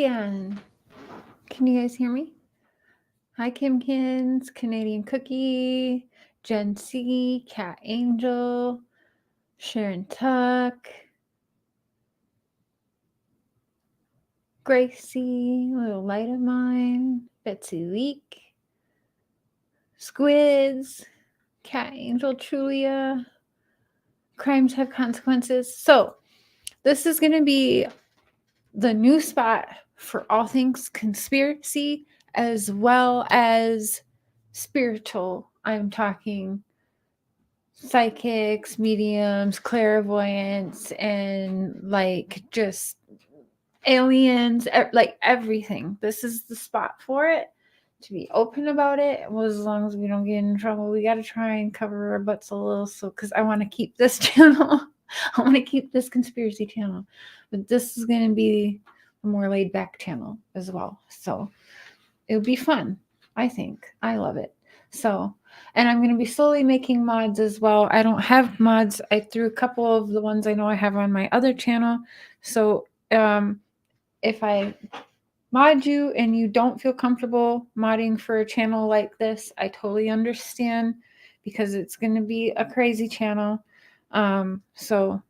again. Can you guys hear me? Hi, Kimkins, Canadian Cookie, Jen C, Cat Angel, Sharon Tuck, Gracie, Little Light of Mine, Betsy Leak, Squids, Cat Angel Trulia, Crimes Have Consequences. So, this is going to be the new spot for all things conspiracy as well as spiritual. I'm talking psychics, mediums, clairvoyants, and like just aliens, like everything. This is the spot for it, to be open about it. Well, as long as we don't get in trouble, we got to try and cover our butts a little. So, because I want to keep this channel, I want to keep this conspiracy channel, but this is going to be a more laid back channel as well. So it would be fun. I think I love it. So, and I'm going to be slowly making mods as well. I don't have mods. I threw a couple of the ones I know I have on my other channel. So, if I mod you and you don't feel comfortable modding for a channel like this, I totally understand, because it's going to be a crazy channel. So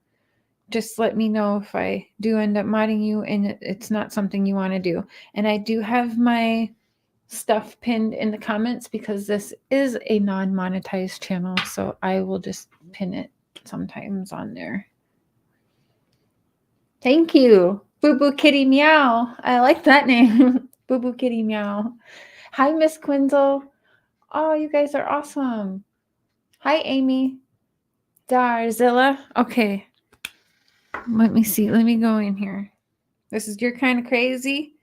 just let me know if I do end up modding you and it's not something you want to do. And I do have my stuff pinned in the comments because this is a non-monetized channel, so I will just pin it sometimes on there. Thank you. Boo Boo Kitty Meow. I like that name. Boo Boo Kitty Meow. Hi, Miss Quinzel. Oh, you guys are awesome. Hi, Amy. Darzilla. Okay. Let me see. Let me go in here. This is You're Kind of Crazy.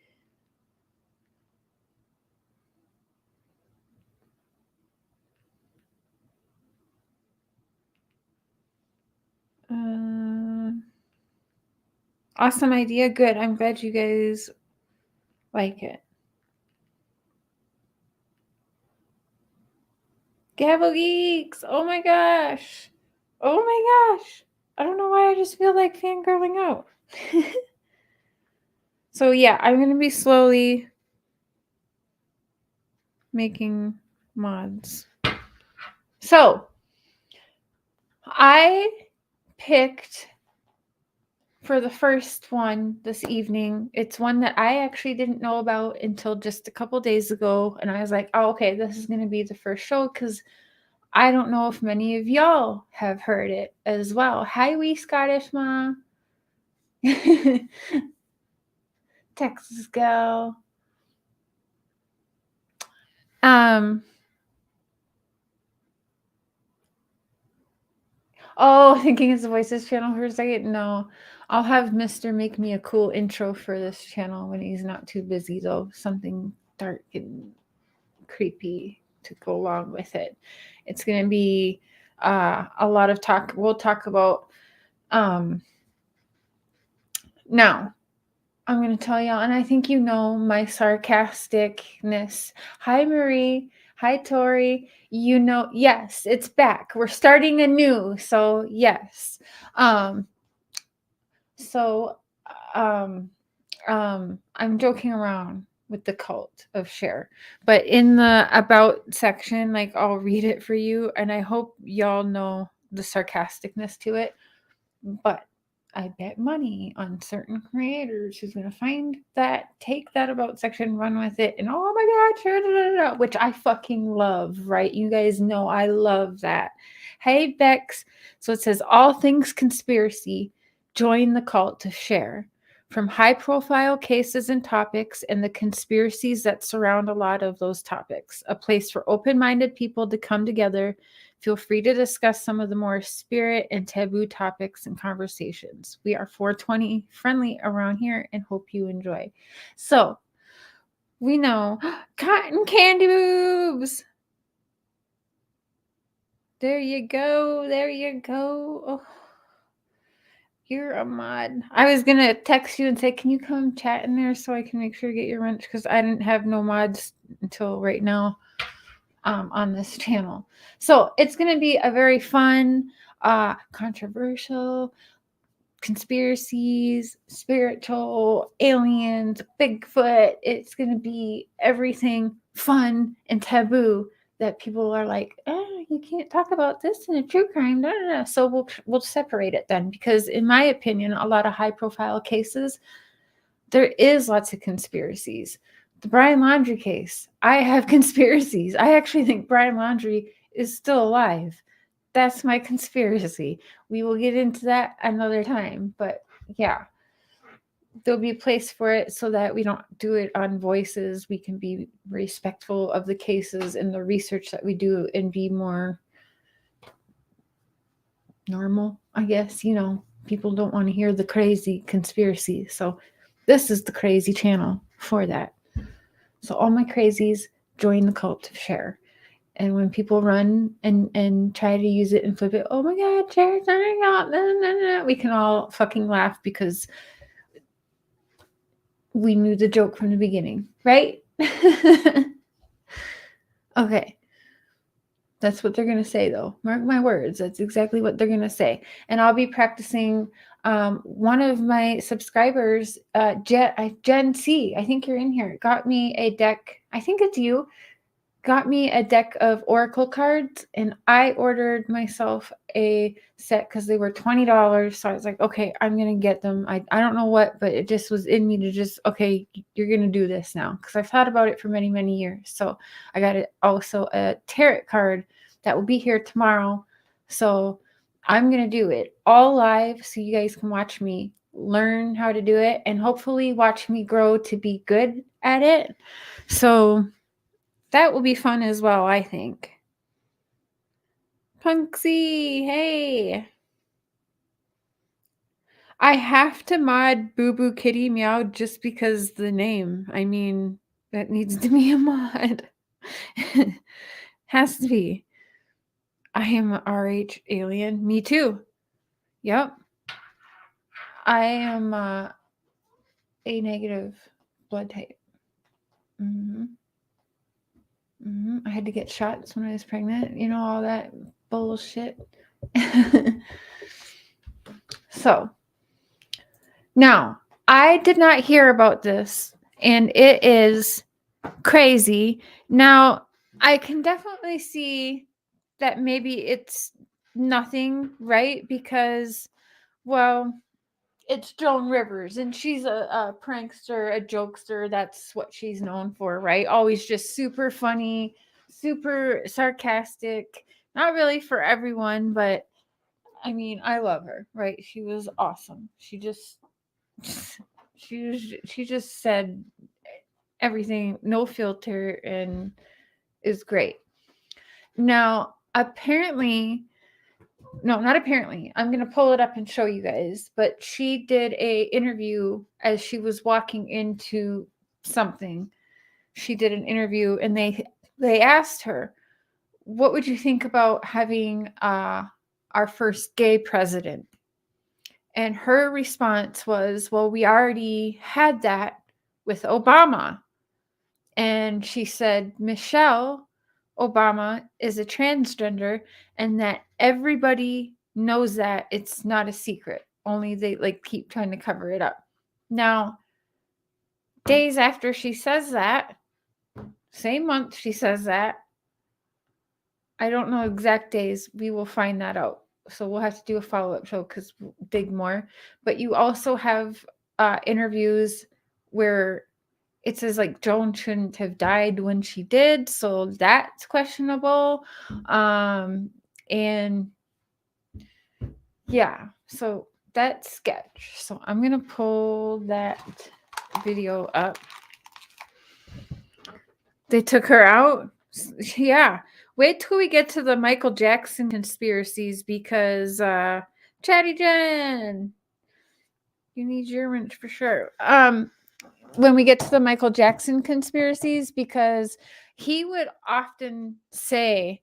Awesome idea. Good. I'm glad you guys like it. Gavel Geeks. Oh my gosh. Oh my gosh. I don't know why I just feel like fangirling out. So yeah, I'm going to be slowly making mods. So I picked for the first one this evening. It's one that I actually didn't know about until just a couple days ago. And I was like, oh, okay, this is going to be the first show because I don't know if many of y'all have heard it as well. Hi, wee Scottish Ma. Texas girl. Oh, thinking it's the Voices channel for a second. No, I'll have Mr. make me a cool intro for this channel when he's not too busy, though. Something dark and creepy to go along with it. It's going to be a lot of talk. We'll talk about now. I'm going to tell y'all, and I think you know my sarcasticness. Hi, Marie. Hi, Tori. You know, yes, it's back. We're starting anew. So, yes. I'm joking around with the cult of Cher, but in the about section, like I'll read it for you, and I hope y'all know the sarcasticness to it. But I bet money on certain creators who's going to find that, take that about section, run with it, and oh my God, Cher, which I fucking love, right? You guys know I love that. Hey, Bex. So it says, all things conspiracy, join the cult of Cher. From high-profile cases and topics and the conspiracies that surround a lot of those topics, a place for open-minded people to come together. Feel free to discuss some of the more spirit and taboo topics and conversations. We are 420 friendly around here and hope you enjoy. So, we know cotton candy boobs. There you go. There you go. Oh, you're a mod. I was going to text you and say, can you come chat in there so I can make sure to get your wrench? Because I didn't have no mods until right now. On this channel. So it's going to be a very fun, controversial, conspiracies, spiritual, aliens, Bigfoot. It's going to be everything fun and taboo that people are like, you can't talk about this in a true crime. No, no, no. So we'll separate it then, because in my opinion, a lot of high profile cases, there is lots of conspiracies. The Brian Laundrie case, I have conspiracies. I actually think Brian Laundrie is still alive. That's my conspiracy. We will get into that another time. But yeah, there'll be a place for it so that we don't do it on voices. We can be respectful of the cases and the research that we do and be more normal, I guess. You know, people don't want to hear the crazy conspiracy. So this is the crazy channel for that. So all my crazies join the cult of Cher. And when people run and try to use it and flip it, oh my God, Cher's turning out, we can all fucking laugh because we knew the joke from the beginning, right? Okay. That's what they're going to say, though. Mark my words. That's exactly what they're going to say. And I'll be practicing. One of my subscribers, Gen C, I think you're in here, got me a deck. I think it's you. Got me a deck of Oracle cards, and I ordered myself a set because they were $20. So I was like, okay, I'm going to get them. I don't know what, but it just was in me to just, okay, you're going to do this now. Because I've thought about it for many, many years. So I got also a tarot card that will be here tomorrow. So I'm going to do it all live so you guys can watch me learn how to do it and hopefully watch me grow to be good at it. So that will be fun as well, I think. Punksy, hey. I have to mod Boo Boo Kitty Meow just because the name. I mean, that needs to be a mod. Has to be. I am a RH alien. Me too. Yep. I am A negative blood type. I had to get shots when I was pregnant. You know, all that bullshit. So, now, I did not hear about this, and it is crazy. Now, I can definitely see that maybe it's nothing, right? Because, well, it's Joan Rivers, and she's a prankster, a jokester. That's what she's known for, right? Always just super funny, super sarcastic. Not really for everyone, but I mean, I love her, right? She was awesome. She just said everything, no filter, and is great. Now, apparently, no, not apparently. I'm going to pull it up and show you guys. But she did a interview as she was walking into something. She did an interview, and they asked her, "What would you think about having our first gay president?" And her response was, "Well, we already had that with Obama." And she said, "Michelle Obama is a transgender, and that everybody knows that. It's not a secret. Only they keep trying to cover it up." Now, days after she says that, same month she says that, I don't know exact days. We will find that out. So we'll have to do a follow-up show because we'll dig more. But you also have interviews where it says Joan shouldn't have died when she did, so that's questionable. And yeah, so that's sketch. So I'm gonna pull that video up. They took her out. Yeah. Wait till we get to the Michael Jackson conspiracies because Chatty Jen, you need your wrench for sure. When we get to the Michael Jackson conspiracies, because he would often say,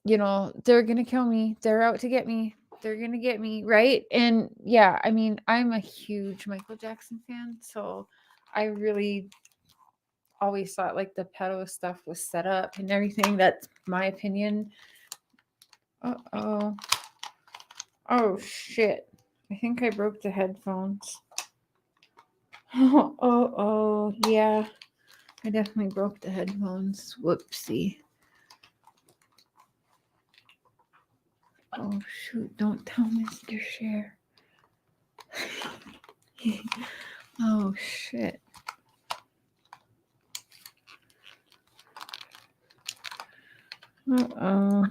you know, they're going to kill me. They're out to get me. They're going to get me. Right. And yeah, I mean, I'm a huge Michael Jackson fan. So I really always thought the pedo stuff was set up and everything. That's my opinion. Uh-oh. Oh, shit. I think I broke the headphones. Oh, yeah. I definitely broke the headphones. Whoopsie. Oh, shoot. Don't tell Mr. Cher. Oh, shit. Uh-oh.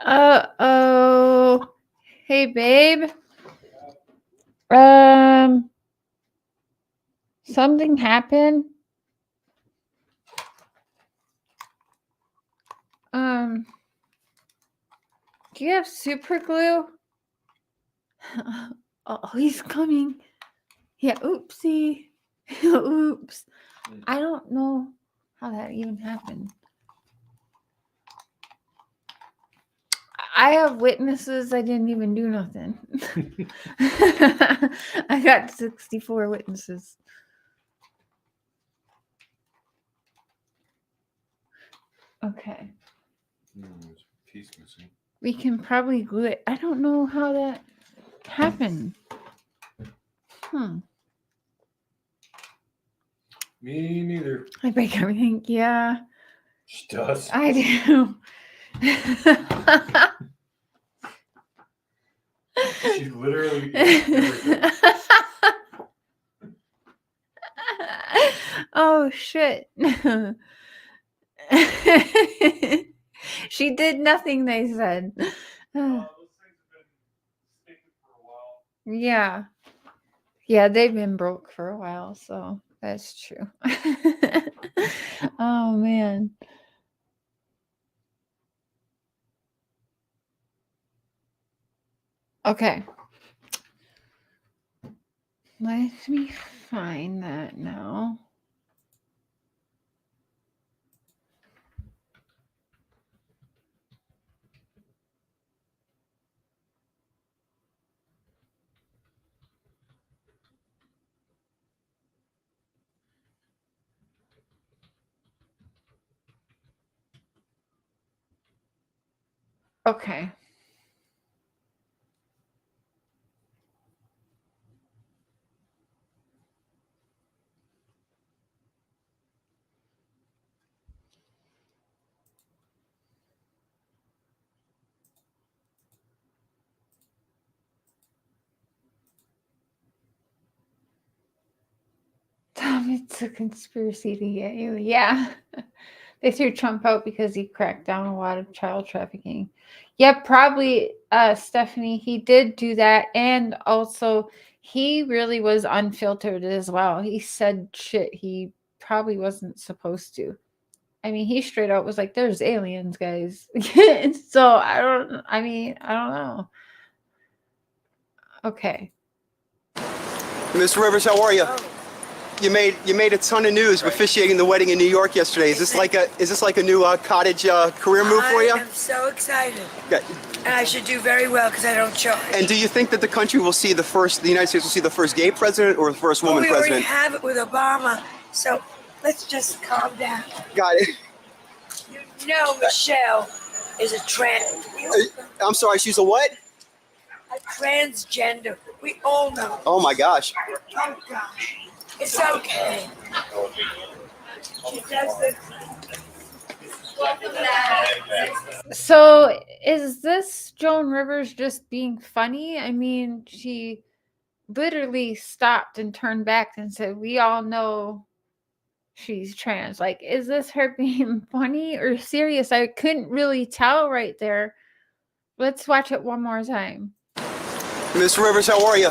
Uh-oh. Hey, babe. Something happened. Do you have super glue? Oh, he's coming. Yeah, oopsie. Oops. I don't know how that even happened. I have witnesses. I didn't even do nothing. I got 64 witnesses. Okay. There's a piece missing. We can probably glue it. I don't know how that happened. Me neither. I break everything. Yeah. She does. I do. She literally everything. Oh shit. She did nothing, they said. Those things have been sticking for a while. Yeah. Yeah, they've been broke for a while, so that's true. Oh man. Okay. Let me find that now. Okay. It's a conspiracy to get you. Yeah. They threw Trump out because he cracked down a lot of child trafficking. Yeah, probably, Stephanie. He did do that. And also, he really was unfiltered as well. He said shit he probably wasn't supposed to. I mean, he straight out was like, there's aliens, guys. So, I don't know. Okay. Miss Rivers, how are you? You made a ton of news officiating the wedding in New York yesterday. Is this like a new cottage career move for you? I'm so excited. Okay. And I should do very well because I don't charge. And do you think that the United States will see the first gay president or the first woman we already president? have it with Obama, so let's just calm down. Got it. You know Michelle is a trans. I'm sorry, she's a what? A transgender. We all know. Oh my gosh. Oh gosh. It's okay. She does this. So is this Joan Rivers just being funny? I mean, she literally stopped and turned back and said, we all know she's trans. Like, is this her being funny or serious? I couldn't really tell right there. Let's watch it one more time. Miss Rivers, how are you?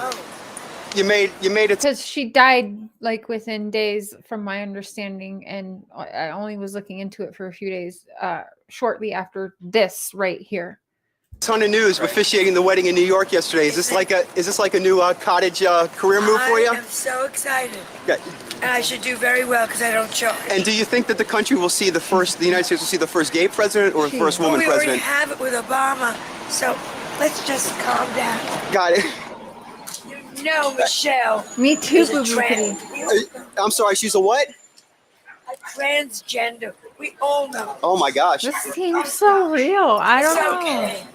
You made it. Because she died like within days, from my understanding, and I only was looking into it for a few days, shortly after this right here. Ton of news officiating the wedding in New York yesterday. Is this like a new cottage career move for you? I'm so excited. Okay. And I should do very well because I don't charge. And do you think that the United States will see the first gay president or the first woman we already president? have it with Obama, so let's just calm down. Got it. You know Michelle. Me too, is a boo-boo trans. I'm sorry, she's a what? A transgender. We all know. Oh my gosh. This seems so real. I don't know. Okay.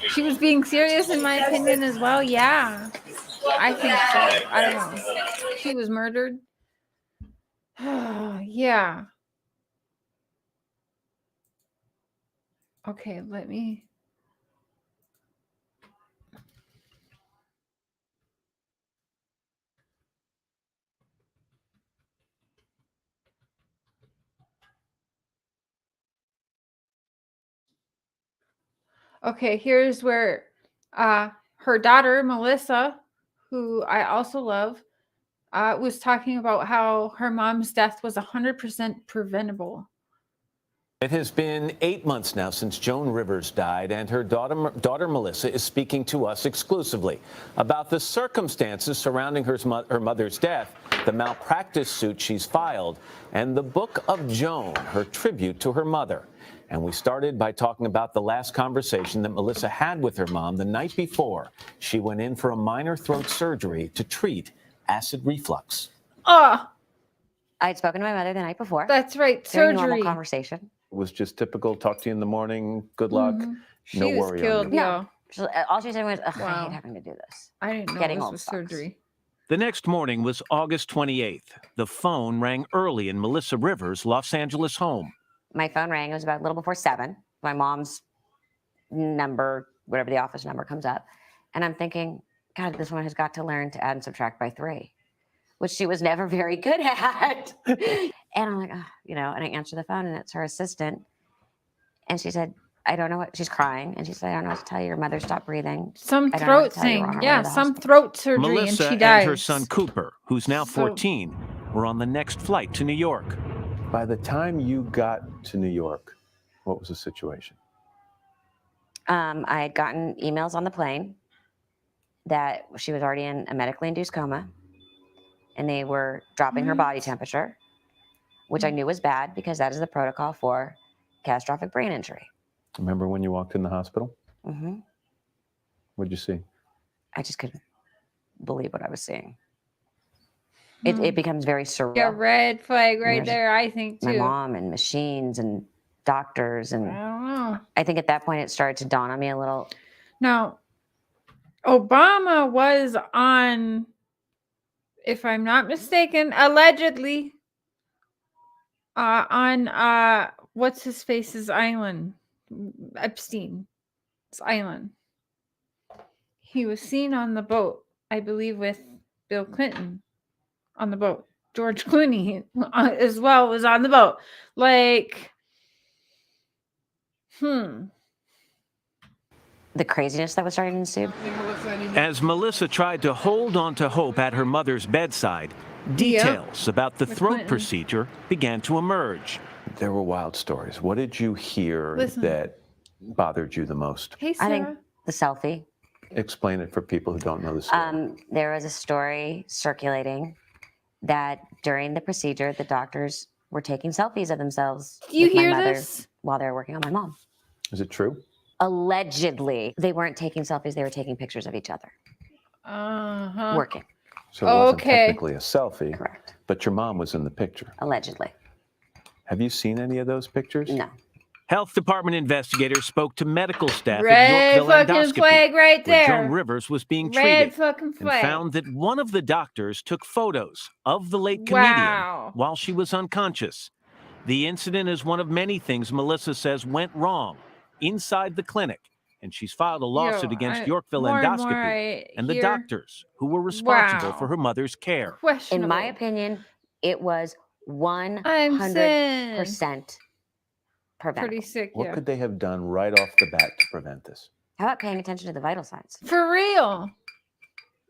She was being serious, in my opinion, as well. Yeah, I think so. I don't know. She was murdered. Yeah. Okay, let me. Okay, here's where her daughter, Melissa, who I also love, was talking about how her mom's death was 100% preventable. It has been 8 months now since Joan Rivers died, and her daughter Melissa is speaking to us exclusively about the circumstances surrounding her mother's death, the malpractice suit she's filed, and the Book of Joan, her tribute to her mother. And we started by talking about the last conversation that Melissa had with her mom the night before she went in for a minor throat surgery to treat acid reflux. Oh, I'd spoken to my mother the night before. that's right, Very surgery. normal conversation. It was just typical, talk to you in the morning, good luck, She no was worry killed, on you. yeah. All she said was, "Ugh, I Wow. hate having to do this." I didn't know Getting this old was sucks. surgery. The next morning was August 28th. The phone rang early in Melissa Rivers' Los Angeles home. My phone rang. It was about a little before 7. My mom's number, whatever the office number, comes up. And I'm thinking, God, this one has got to learn to add and subtract by 3, which she was never very good at. And I'm like, oh, and I answer the phone, and it's her assistant. And she said, I don't know what, she's crying. And she said, I don't know what to tell you. Your mother stopped breathing. Some I don't know what throat to tell you. We're on thing. our way Yeah, to the some hospital. throat surgery, Melissa and she dies. and her son Cooper, who's now So- 14, were on the next flight to New York. By the time you got to New York, what was the situation? I had gotten emails on the plane that she was already in a medically induced coma, and they were dropping her body temperature, which I knew was bad because that is the protocol for catastrophic brain injury. Remember when you walked in the hospital? Hmm. What'd you see? I just couldn't believe what I was seeing. It becomes very surreal. Yeah, red flag right There's there, I think, My too. mom and machines and doctors, I and don't know. I think at that point it started to dawn on me a little. Now, Obama was on, if I'm not mistaken, allegedly on what's his face's island, Epstein's island. He was seen on the boat, I believe, with Bill Clinton on the boat. George Clooney as well was on the boat. Like, The craziness that was starting to ensue. As Melissa tried to hold on to hope at her mother's bedside, details about the With throat Clinton. procedure began to emerge. There were wild stories. What did you hear Listen. that bothered you the most? hey, I Sarah. think the selfie. Explain it for people who don't know the story. There was a story circulating that during the procedure, the doctors were taking selfies of themselves Do you with my hear mother this? while they were working on my mom. Is it true? Allegedly, they weren't taking selfies; they were taking pictures of each other Uh-huh. working. So it wasn't Okay. technically a selfie, Correct. but your mom was in the picture. Allegedly, Have you seen any of those pictures? no. Health department investigators spoke to medical staff Red at Yorkville fucking Endoscopy, flag right where there. Joan Rivers was being Red treated, fucking and flag. found that one of the doctors took photos of the late Wow. comedian while she was unconscious. The incident is one of many things Melissa says went wrong inside the clinic, and she's filed a lawsuit against Yorkville more and Endoscopy more I and the hear doctors who were responsible Wow. for her mother's care. questionable. In my opinion, it was I'm 100% preventable. pretty sick, What yeah. could they have done right off the bat to prevent this? How about paying attention to the vital signs? For real.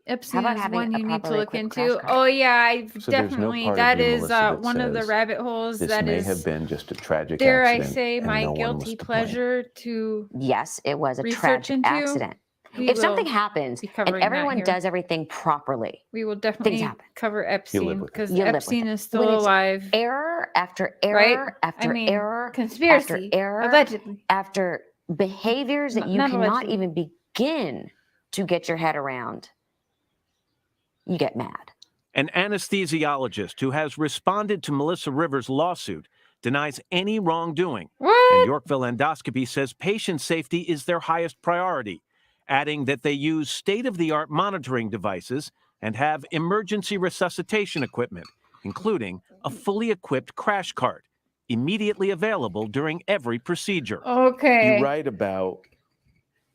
Epstein about is having one a you need to properly look equipped into. crash cart? Oh yeah, I So there's no definitely. part of That you, is Melissa, that one of the says, rabbit holes This that may is, have been just a tragic dare I accident. say, and my no one was guilty to blame. pleasure to Yes, it was a research tragic into. accident. We If something will happens be and covering that everyone here. does everything properly, We will definitely happen. cover Epstein with it. because You live with Epstein it. is still When it's alive. error after error Right? after I mean, error conspiracy, after error allegedly. after behaviors that you Not cannot allegedly. even begin to get your head around, you get mad. An anesthesiologist who has responded to Melissa Rivers' lawsuit denies any wrongdoing. And What? Yorkville Endoscopy says patient safety is their highest priority, adding that they use state-of-the-art monitoring devices and have emergency resuscitation equipment, including a fully equipped crash cart, immediately available during every procedure. Okay. You write about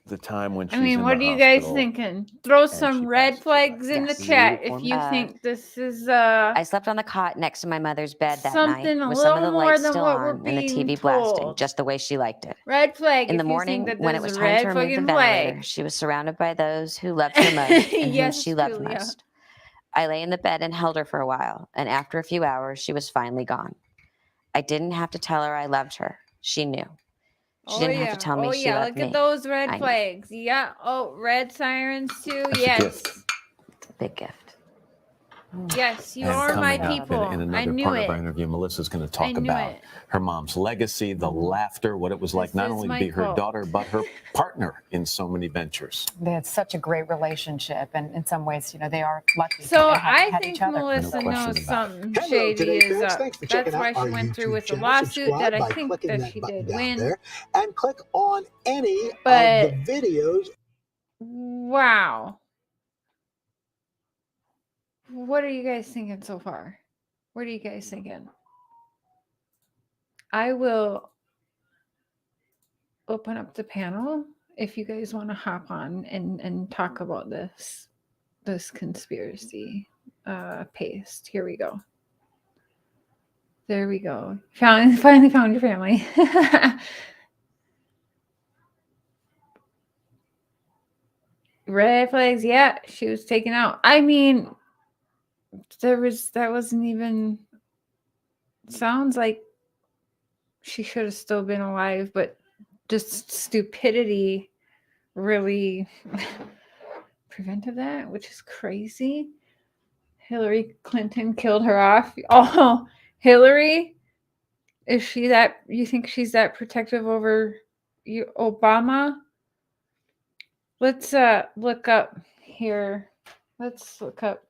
the time when she's I mean, in what the are you guys hospital. thinking? Throw she some red passes away. flags in the Yes. chat Read it for if me? you Uh, think this is I slept on the cot next to my mother's bed that something night a with some of little the more lights than still what we're on and the being TV blasting, told. just the way she liked it. Red flag In the if you morning, think that when it there's was a time red to remove the fucking ventilator, flag. she was surrounded by those who loved her most and whom Yes, she loved Julia. most. I lay in the bed and held her for a while, and after a few hours, she was finally gone. I didn't have to tell her I loved her. She knew. She didn't have to tell me Oh she yeah, loved look at me. those red I knew. flags. Yeah. Oh, red sirens too. That's a Yes. gift. It's a big gift. Yes, you And are my coming up people. in I another knew part it. of our interview, Melissa's going to I talk knew about it. her mom's legacy, the laughter, what it was like This not is only to my be her cult. daughter, but her partner in so many ventures. They had such a great relationship, and in some ways, you know, they are lucky. So to have I had think each other. Melissa No question knows about it. something Hello, shady today, is fans. up. Thanks for That's checking why out she our went through YouTube with a channel. lawsuit that I Subscribe by think clicking that that she button did down win. there, and click on any But- of the videos. Wow. What are you guys thinking so far? What are you guys thinking? I will open up the panel if you guys want to hop on and talk about this conspiracy paste. Here we go. There we go. Finally found your family. Red flags, yeah, she was taken out. I mean, that wasn't even, sounds like she should have still been alive, but just stupidity really prevented that, which is crazy. Hillary Clinton killed her off. Oh, Hillary, is she that, you think she's that protective over you, Obama? Let's look up here. Let's look up.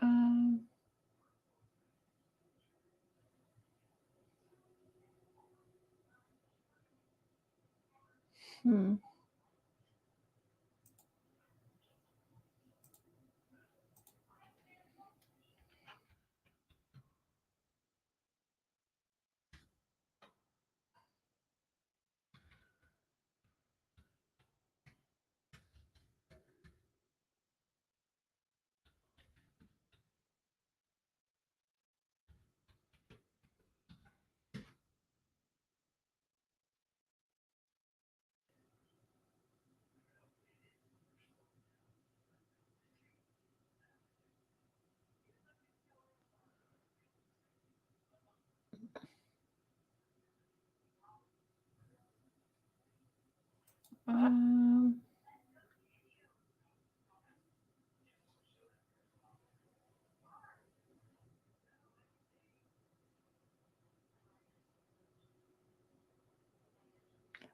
Um, hmm. Um,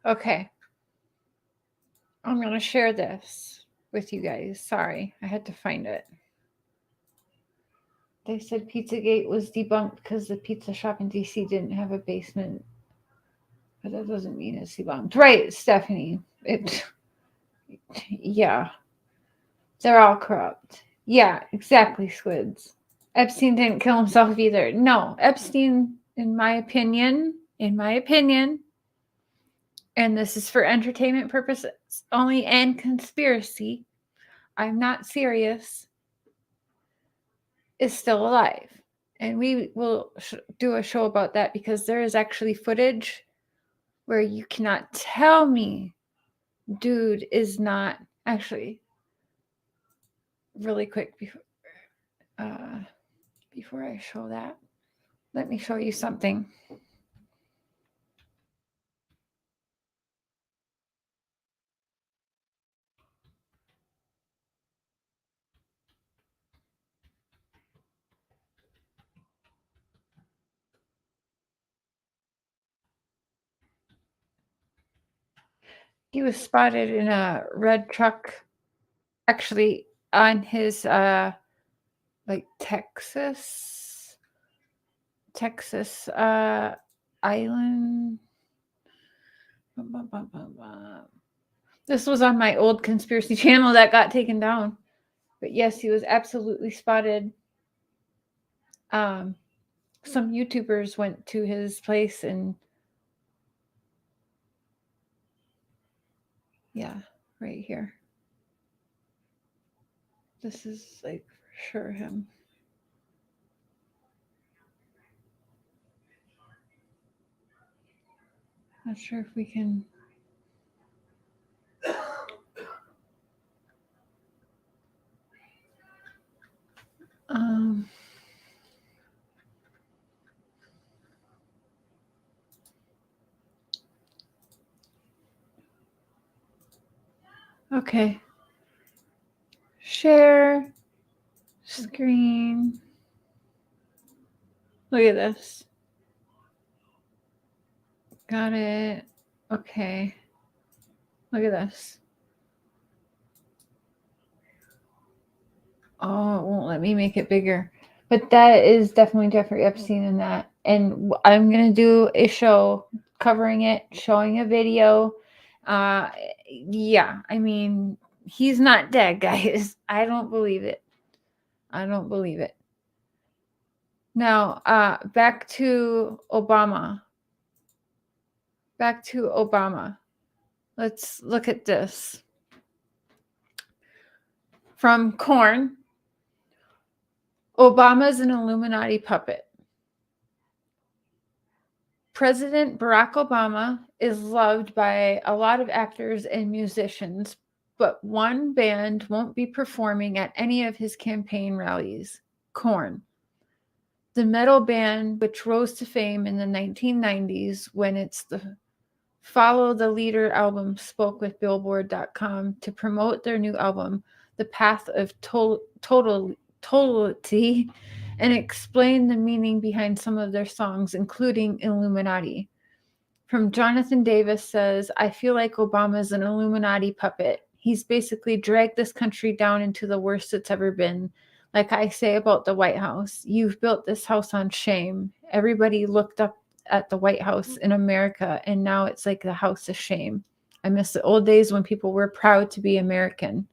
okay. I'm going to share this with you guys. Sorry, I had to find it. They said Pizzagate was debunked because the pizza shop in DC didn't have a basement. But that doesn't mean it's debunked. Right, Stephanie. Yeah. They're all corrupt. Yeah, exactly, Squids. Epstein didn't kill himself either. No, Epstein, in my opinion, and this is for entertainment purposes only and conspiracy, I'm not serious, is still alive. And we will do a show about that because there is actually footage where you cannot tell me dude is not actually. really quick before I show that, let me show you something. He was spotted in a red truck, actually on his like Texas island. This was on my old conspiracy channel that got taken down. But yes, he was absolutely spotted. Some YouTubers went to his place and yeah, right here. This is like for sure him. Not sure if we can. Okay. Share screen. Look at this. Got it. Okay. Look at this. Oh, it won't let me make it bigger. But that is definitely Jeffrey Epstein in that. And I'm going to do a show covering it, showing a video. Yeah, I mean, he's not dead, guys. I don't believe it. I don't believe it. Now, back to Obama. Back to Obama. Let's look at this. From Korn. Obama's an Illuminati puppet. President Barack Obama is loved by a lot of actors and musicians, but one band won't be performing at any of his campaign rallies, Korn. The metal band, which rose to fame in the 1990s when its the Follow the Leader album, spoke with Billboard.com to promote their new album, The Path of Totality, and explain the meaning behind some of their songs, including Illuminati. From Jonathan Davis says, I feel like Obama's an Illuminati puppet. He's basically dragged this country down into the worst it's ever been. Like I say about the White House, you've built this house on shame. Everybody looked up at the White House in America, and now it's like the house of shame. I miss the old days when people were proud to be American.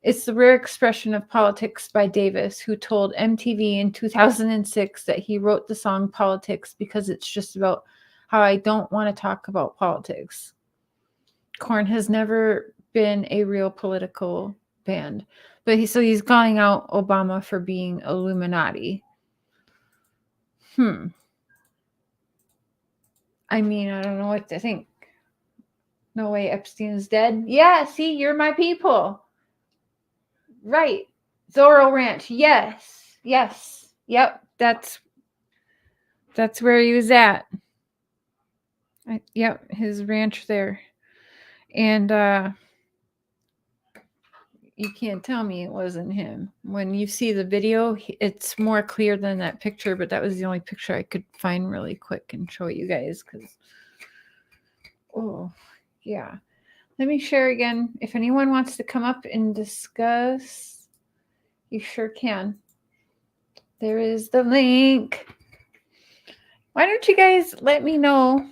It's the rare expression of politics by Davis, who told MTV in 2006 that he wrote the song Politics because it's just about how I don't want to talk about politics. Korn has never been a real political band, but he's calling out Obama for being Illuminati. I mean, I don't know what to think. No way Epstein's dead. Yeah, see, you're my people. Right. Zorro Ranch. Yes. Yep. That's where he was at. Yep, his ranch there. And you can't tell me it wasn't him. When you see the video, it's more clear than that picture, but that was the only picture I could find really quick and show you guys because, oh, yeah. Let me share again. If anyone wants to come up and discuss, you sure can. There is the link. Why don't you guys let me know?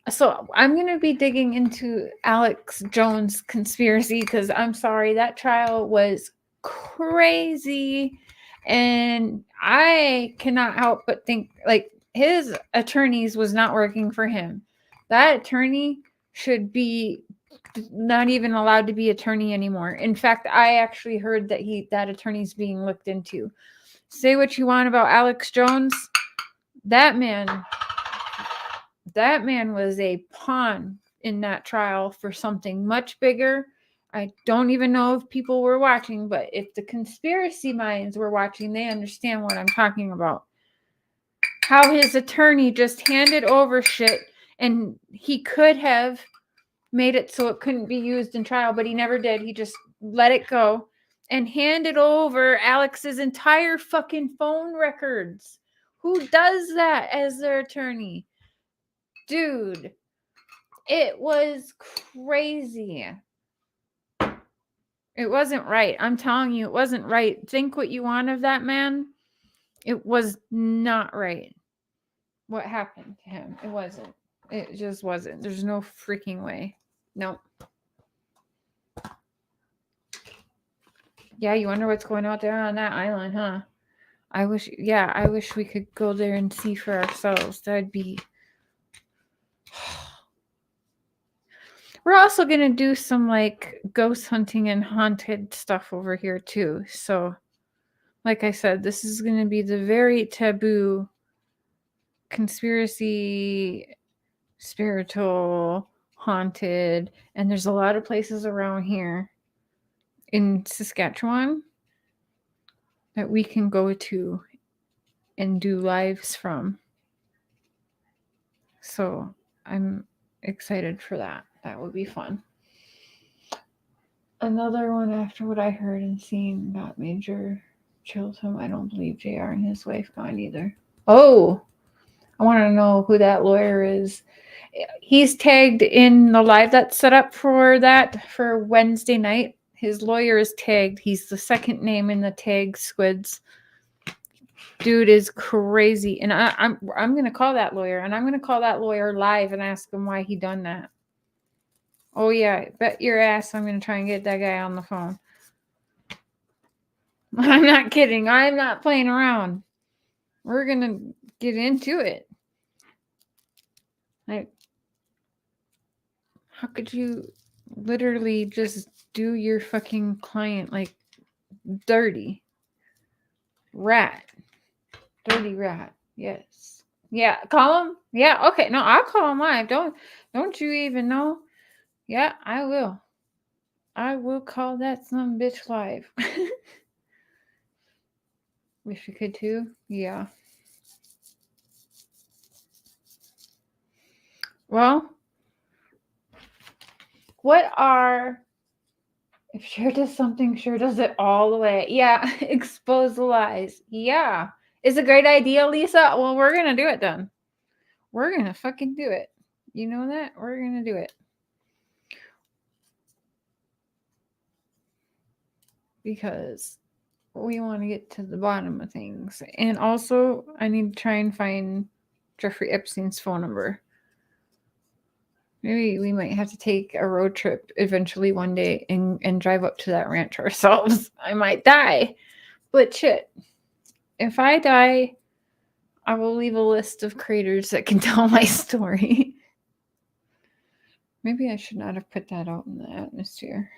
So I'm going to be digging into Alex Jones' conspiracy because I'm sorry, that trial was crazy. And I cannot help but think like his attorneys was not working for him. That attorney should be not even allowed to be attorney anymore. In fact, I actually heard that that attorney's being looked into. Say what you want about Alex Jones. That man was a pawn in that trial for something much bigger. I don't even know if people were watching, but if the conspiracy minds were watching, they understand what I'm talking about. How his attorney just handed over shit, and he could have made it so it couldn't be used in trial, but he never did. He just let it go and handed over Alex's entire fucking phone records. Who does that as their attorney? Dude, it was crazy. It wasn't right. I'm telling you, it wasn't right. Think what you want of that man. It was not right. What happened to him? It wasn't. It just wasn't. There's no freaking way. No. Yeah, you wonder what's going on there on that island, huh? I wish we could go there and see for ourselves. That'd be... We're also going to do some like ghost hunting and haunted stuff over here too. So, like I said, this is going to be the very taboo conspiracy, spiritual, haunted, and there's a lot of places around here in Saskatchewan that we can go to and do lives from. So, I'm excited for that. That would be fun. Another one after what I heard and seen got major chills him. I don't believe JR and his wife gone either. Oh, I want to know who that lawyer is. He's tagged in the live that's set up for that for Wednesday night. His lawyer is tagged. He's the second name in the tag squids. Dude is crazy. And I'm gonna call that lawyer, and I'm gonna call that lawyer live and ask him why he done that. Oh yeah, bet your ass I'm gonna try and get that guy on the phone. I'm not kidding. I'm not playing around. We're gonna get into it. Like, how could you literally just do your fucking client like dirty? Rat. Dirty rat. Yes. Yeah, call him. Yeah, okay. No, I'll call him live. Don't you even know? Yeah, I will. I will call that some bitch live. Wish we could too. Yeah. Well, if Cher does something, Cher does it all the way. Yeah, expose the lies. Yeah. It's a great idea, Lisa. Well, we're going to do it then. We're going to fucking do it. You know that? We're going to do it. Because we want to get to the bottom of things. And also, I need to try and find Jeffrey Epstein's phone number. Maybe we might have to take a road trip eventually one day and drive up to that ranch ourselves. I might die. But shit, if I die, I will leave a list of creators that can tell my story. Maybe I should not have put that out in the atmosphere.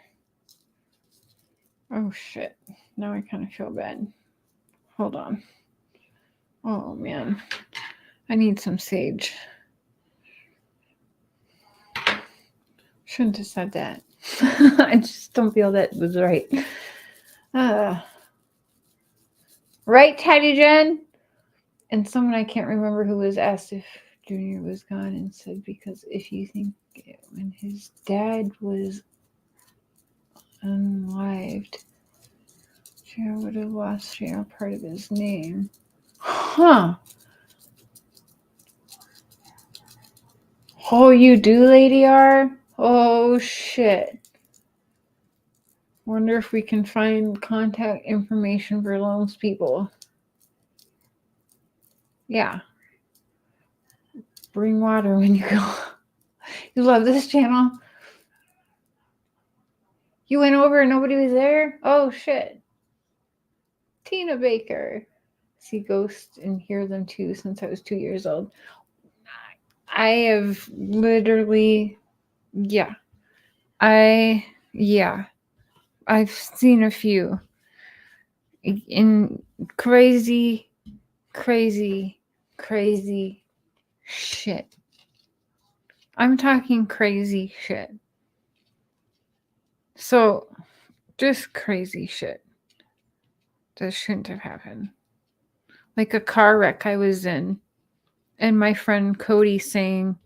Oh shit. Now I kind of feel bad. Hold on. Oh man. I need some sage. Shouldn't have said that. I just don't feel that was right. Right, Teddy Jen? And someone I can't remember who was asked if Junior was gone and said, because if you think when his dad was unlived, Cher would have lost part of his name. Huh. Oh, you do, Lady R? Oh, shit. Wonder if we can find contact information for those people. Yeah. Bring water when you go. You love this channel? You went over and nobody was there? Oh, shit. Tina Baker. See ghosts and hear them too since I was 2 years old. I have literally, I've seen a few in crazy shit. I'm talking crazy shit. So just crazy shit that shouldn't have happened. Like a car wreck I was in, and my friend Cody saying,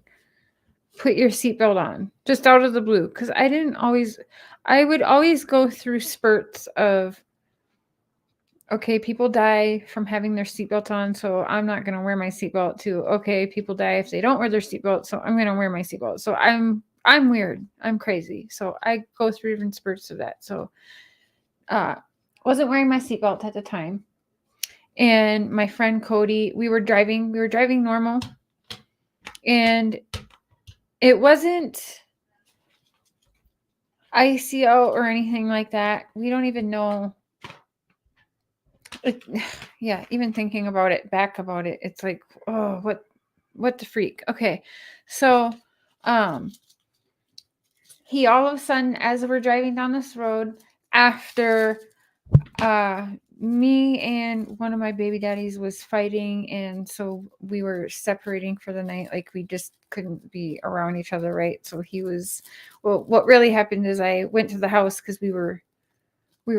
put your seatbelt on, just out of the blue. Because I would always go through spurts of, okay, people die from having their seatbelt on, so I'm not going to wear my seatbelt too. Okay, people die if they don't wear their seatbelt, so I'm going to wear my seatbelt. So I'm weird. I'm crazy. So I go through different spurts of that. So wasn't wearing my seatbelt at the time. And my friend Cody, we were driving normal. And it wasn't icy out or anything like that. We don't even know. Yeah, even thinking about it, it's like, oh, what the freak. Okay. So he all of a sudden, as we're driving down this road, after me and one of my baby daddies was fighting, and so we were separating for the night, like we just couldn't be around each other, right? So what really happened is I went to the house because we were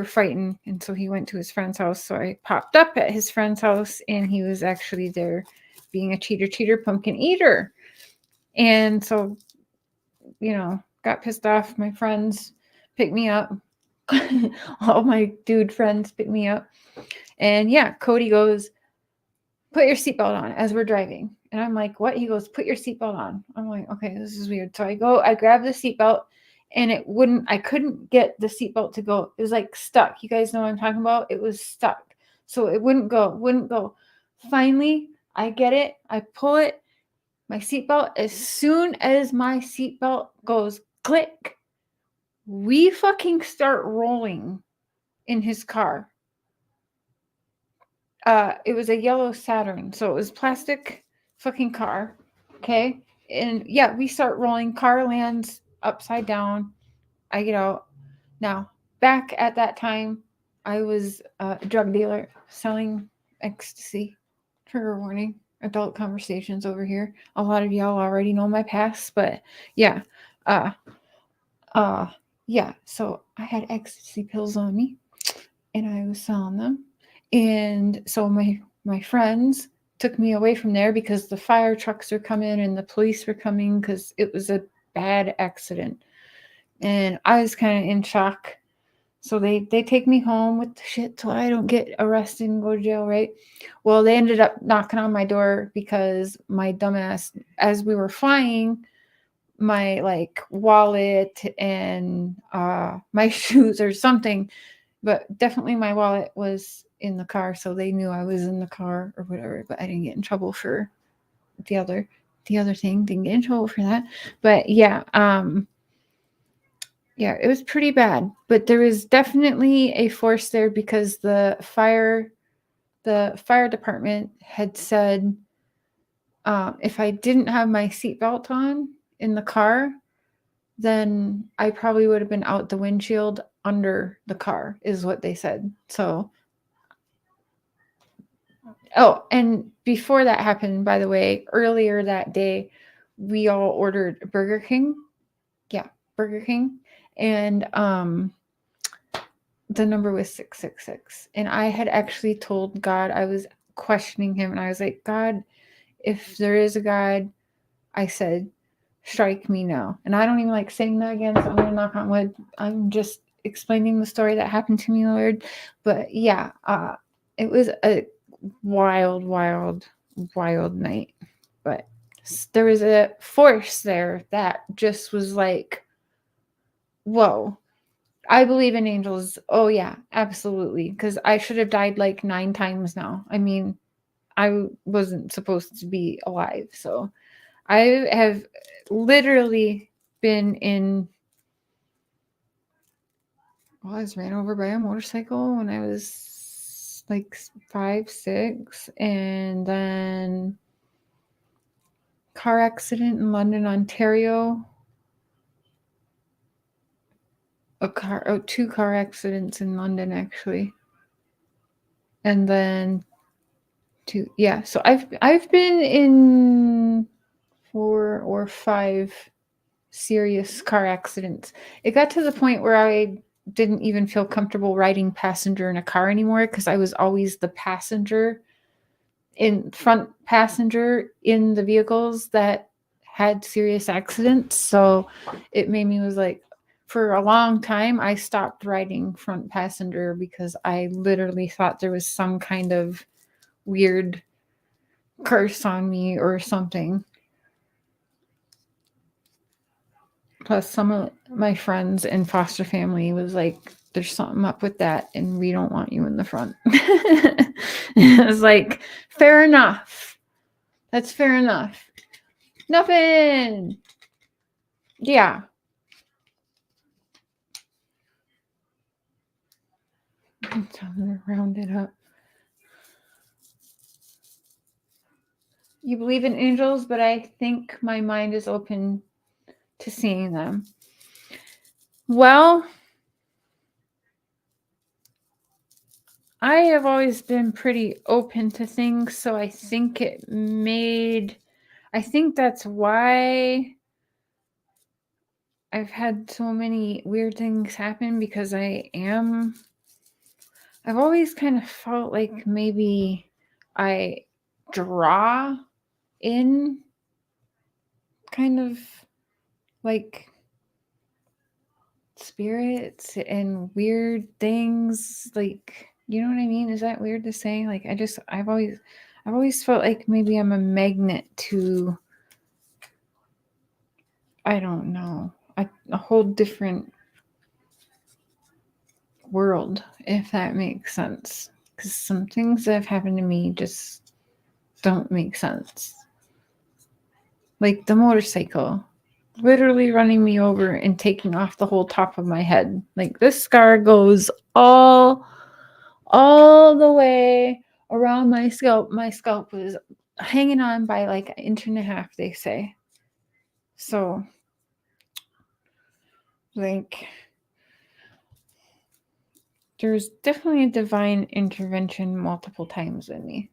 fighting, and so he went to his friend's house. So I popped up at his friend's house, and he was actually there being a cheater pumpkin eater. And so, got pissed off. My friends picked me up. All my dude friends picked me up. And yeah, Cody goes, put your seatbelt on, as we're driving. And I'm like, what? He goes, put your seatbelt on. I'm like, okay, this is weird. So I grab the seatbelt, and I couldn't get the seatbelt to go. It was like stuck. You guys know what I'm talking about? It was stuck. So it wouldn't go. Finally, I get it. I pull it, my seatbelt. As soon as my seatbelt goes click, we fucking start rolling in his car. It was a yellow Saturn, so it was plastic fucking car. Okay. And yeah, we start rolling. Car lands upside down. I get out. Now, back at that time, I was a drug dealer selling ecstasy. Trigger warning. Adult conversations over here. A lot of y'all already know my past, but yeah. Yeah. So I had ecstasy pills on me, and I was selling them. And so my friends took me away from there because the fire trucks were coming and the police were coming because it was a bad accident. And I was kind of in shock. So they take me home with the shit so I don't get arrested and go to jail, right? Well, they ended up knocking on my door because my dumbass, as we were flying, my like wallet and my shoes or something, but definitely my wallet was in the car, so they knew I was in the car or whatever. But I didn't get in trouble for the other thing. Didn't get in trouble for that. But yeah, yeah, it was pretty bad. But there was definitely a force there because the fire department had said if I didn't have my seatbelt on in the car, then I probably would have been out the windshield under the car, is what they said. So, oh, and before that happened, by the way, earlier that day, we all ordered Burger King. Yeah, Burger King. And the number was 666. And I had actually told God, I was questioning him, and I was like, God, if there is a God, I said, strike me now. And I don't even like saying that again, so I'm going to knock on wood. I'm just explaining the story that happened to me, Lord. But yeah, it was a wild night. But there was a force there that just was like, whoa. I believe in angels. Oh yeah, absolutely. Because I should have died like 9 times now. I mean, I wasn't supposed to be alive. So I have literally been in. Well, I was ran over by a motorcycle when I was like 5, 6, and then car accident in London, Ontario. 2 car accidents in London actually, and then 2. Yeah, so I've been in 4 or 5 serious car accidents. It got to the point where I didn't even feel comfortable riding passenger in a car anymore because I was always the front passenger in the vehicles that had serious accidents. So it made me was like, for a long time, I stopped riding front passenger because I literally thought there was some kind of weird curse on me or something. Plus, some of my friends and foster family was like, there's something up with that, and we don't want you in the front. It was like, fair enough. That's fair enough. Nothing. Yeah. I'm trying to round it up. You believe in angels, but I think my mind is open to seeing them. Well, I have always been pretty open to things, so I think that's why I've had so many weird things happen, because I've always kind of felt like maybe I draw in kind of like spirits and weird things, like, you know what I mean? Is that weird to say? Like, I've always felt like maybe I'm a magnet to, I don't know, a whole different world, if that makes sense. Because some things that have happened to me just don't make sense. Like the motorcycle literally running me over and taking off the whole top of my head. Like, this scar goes all the way around my scalp. My scalp was hanging on by like an inch and a half, they say. So, like, there's definitely a divine intervention multiple times in me.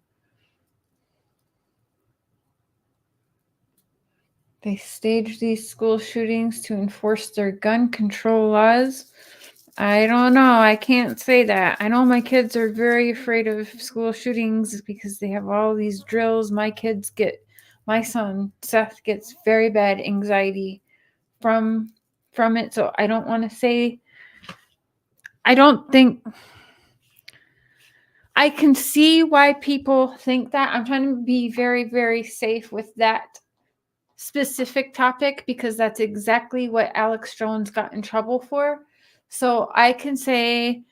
They stage these school shootings to enforce their gun control laws. I don't know. I can't say that. I know my kids are very afraid of school shootings because they have all these drills. My son, Seth, gets very bad anxiety from it. So I don't want to say, I don't think, I can see why people think that. I'm trying to be very, very safe with that specific topic because that's exactly what Alex Jones got in trouble for. So I can say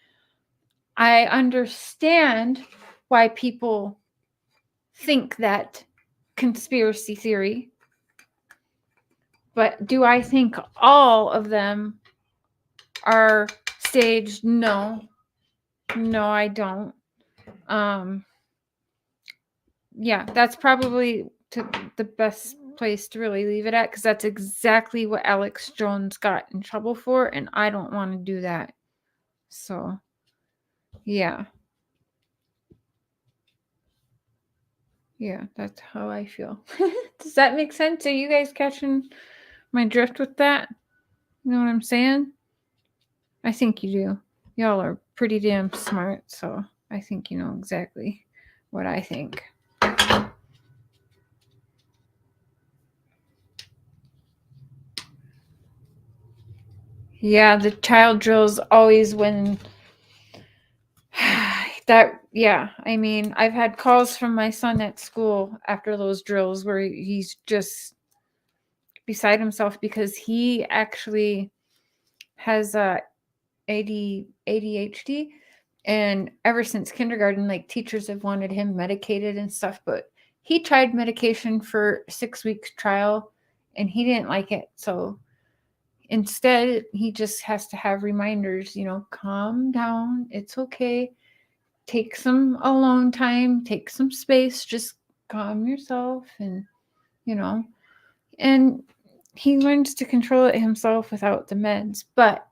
I understand why people think that conspiracy theory, but do I think all of them are staged? No, I don't. Yeah, that's probably the best place to really leave it at, because that's exactly what Alex Jones got in trouble for, and I don't want to do that. So, yeah. Yeah, that's how I feel. Does that make sense? Are you guys catching my drift with that? You know what I'm saying? I think you do. Y'all are pretty damn smart, so I think you know exactly what I think. Yeah, the child drills always when that, yeah, I mean, I've had calls from my son at school after those drills where he's just beside himself because he actually has ADHD, and ever since kindergarten, like, teachers have wanted him medicated and stuff, but he tried medication for 6 weeks trial and he didn't like it. So instead, he just has to have reminders, calm down, it's okay, take some alone time, take some space, just calm yourself, and and he learns to control it himself without the meds. But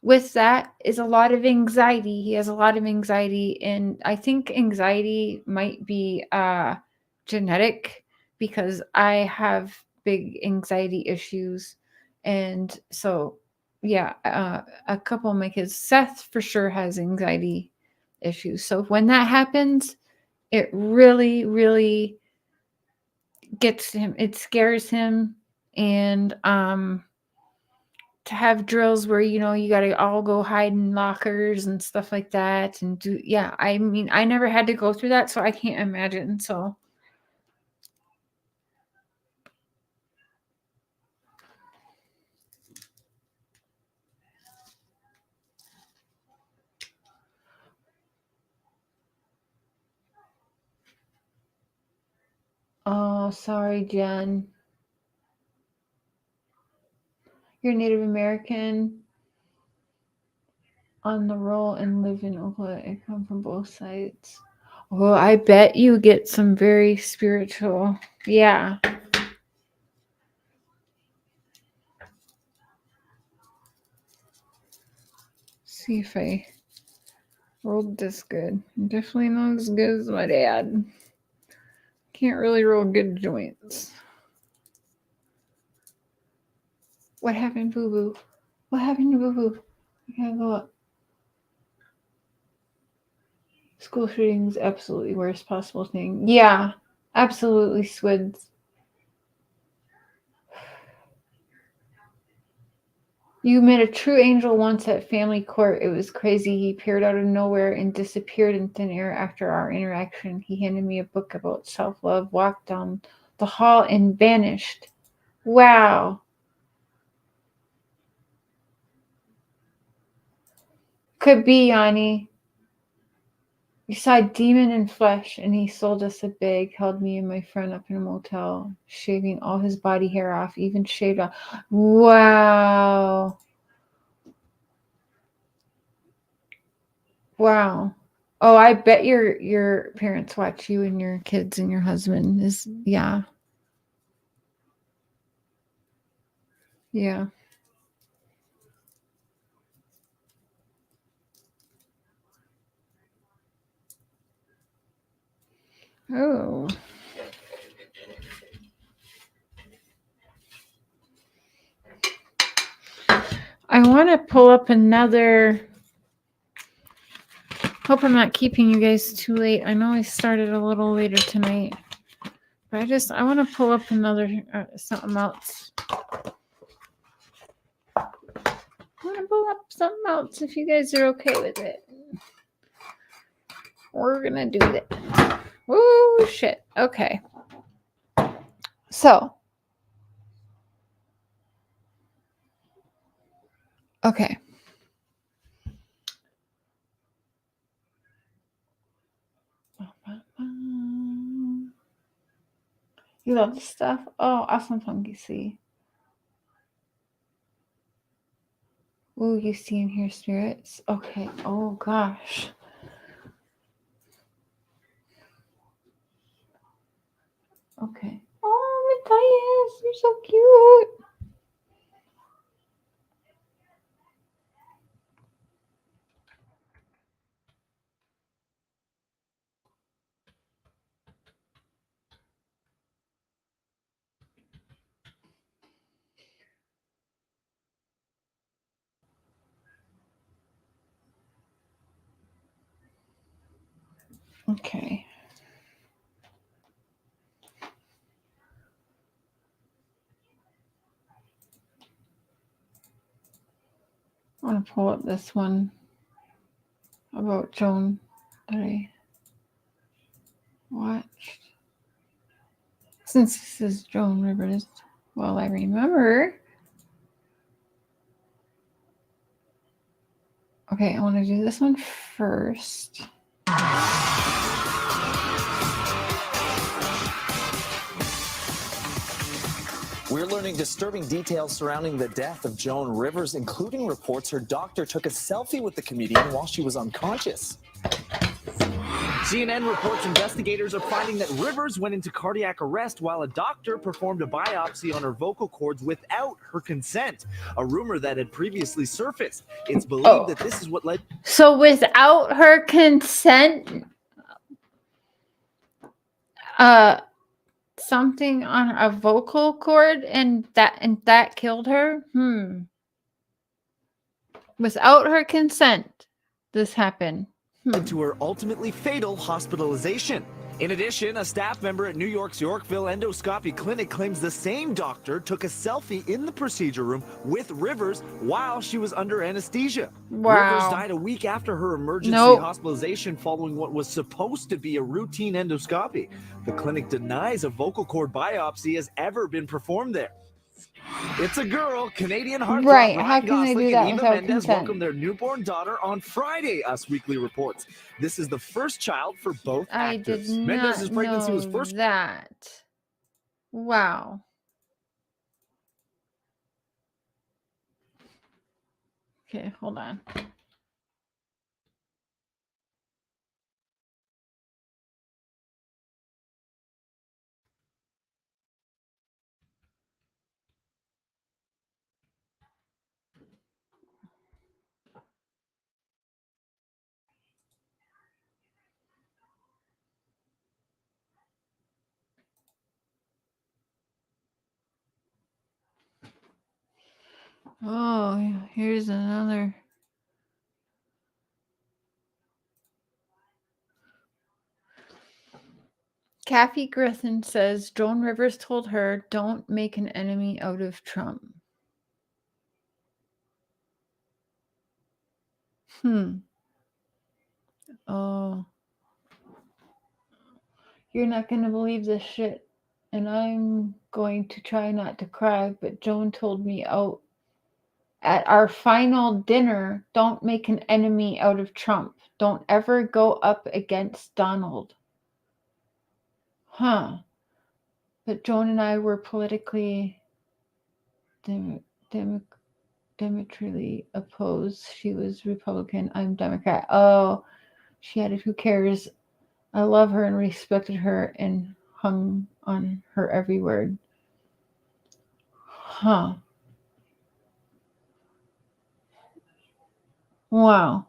with that is a lot of anxiety. He has a lot of anxiety, and I think anxiety might be genetic, because I have big anxiety issues. And so, yeah, a couple of my kids, Seth for sure has anxiety issues. So when that happens, it really, really gets him. It scares him. And to have drills where, you know, you got to all go hide in lockers and stuff like that. And do, yeah, I mean, I never had to go through that, so I can't imagine. So, oh, sorry, Jen. You're Native American on the roll and live in Oklahoma. I come from both sides. Oh, I bet you get some very spiritual. Yeah. See if I rolled this good. Definitely not as good as my dad. Can't really roll good joints. What happened, Boo Boo? What happened to Boo Boo? I gotta go up. School shootings, absolutely worst possible thing. Yeah, absolutely, Squids. You met a true angel once at family court. It was crazy. He appeared out of nowhere and disappeared in thin air after our interaction. He handed me a book about self-love, walked down the hall, and vanished. Wow. Could be, Yanni. We saw a demon in flesh, and he sold us a bag, held me and my friend up in a motel, shaving all his body hair off, even shaved off. Wow. Wow. Oh, I bet your parents watch you and your kids and your husband is, yeah. Yeah. Oh. I want to pull up another. Hope I'm not keeping you guys too late. I know I started a little later tonight, but I want to pull up another something else. I want to pull up something else if you guys are okay with it. We're gonna do that. Oh shit. Okay. So. Okay. You love this stuff? Oh, awesome, Funky C. Ooh, you see and hear spirits? Okay. Oh, gosh. Okay. Oh, Matthias, you're so cute. Okay. I want to pull up this one about Joan that I watched. Since this is Joan Rivers, well, I remember. Okay, I want to do this one first. We're learning disturbing details surrounding the death of Joan Rivers, including reports her doctor took a selfie with the comedian while she was unconscious. CNN reports investigators are finding that Rivers went into cardiac arrest while a doctor performed a biopsy on her vocal cords without her consent, a rumor that had previously surfaced. It's believed that this is what led... So without her consent, something on a vocal cord and that killed her? Without her consent, this happened. To her ultimately fatal hospitalization. In addition, a staff member at New York's Yorkville Endoscopy Clinic claims the same doctor took a selfie in the procedure room with Rivers while she was under anesthesia. Wow. Rivers died a week after her emergency Nope. hospitalization following what was supposed to be a routine endoscopy. The clinic denies a vocal cord biopsy has ever been performed there. It's a girl. Canadian heartthrob Right, Ryan how can they Gosling do that and Eva without Mendes consent? welcomed their newborn daughter on Friday, Us Weekly reports. This is the first child for both I actors. did Mendes' not pregnancy was know first. that. Wow. Okay, hold on. Oh, here's another. Kathy Griffin says Joan Rivers told her, "Don't make an enemy out of Trump." Oh. You're not going to believe this shit. And I'm going to try not to cry, but Joan told me out at our final dinner, don't make an enemy out of Trump. Don't ever go up against Donald. But Joan and I were politically diametrically opposed. She was Republican. I'm Democrat. Oh, she added, who cares? I love her and respected her and hung on her every word. Wow.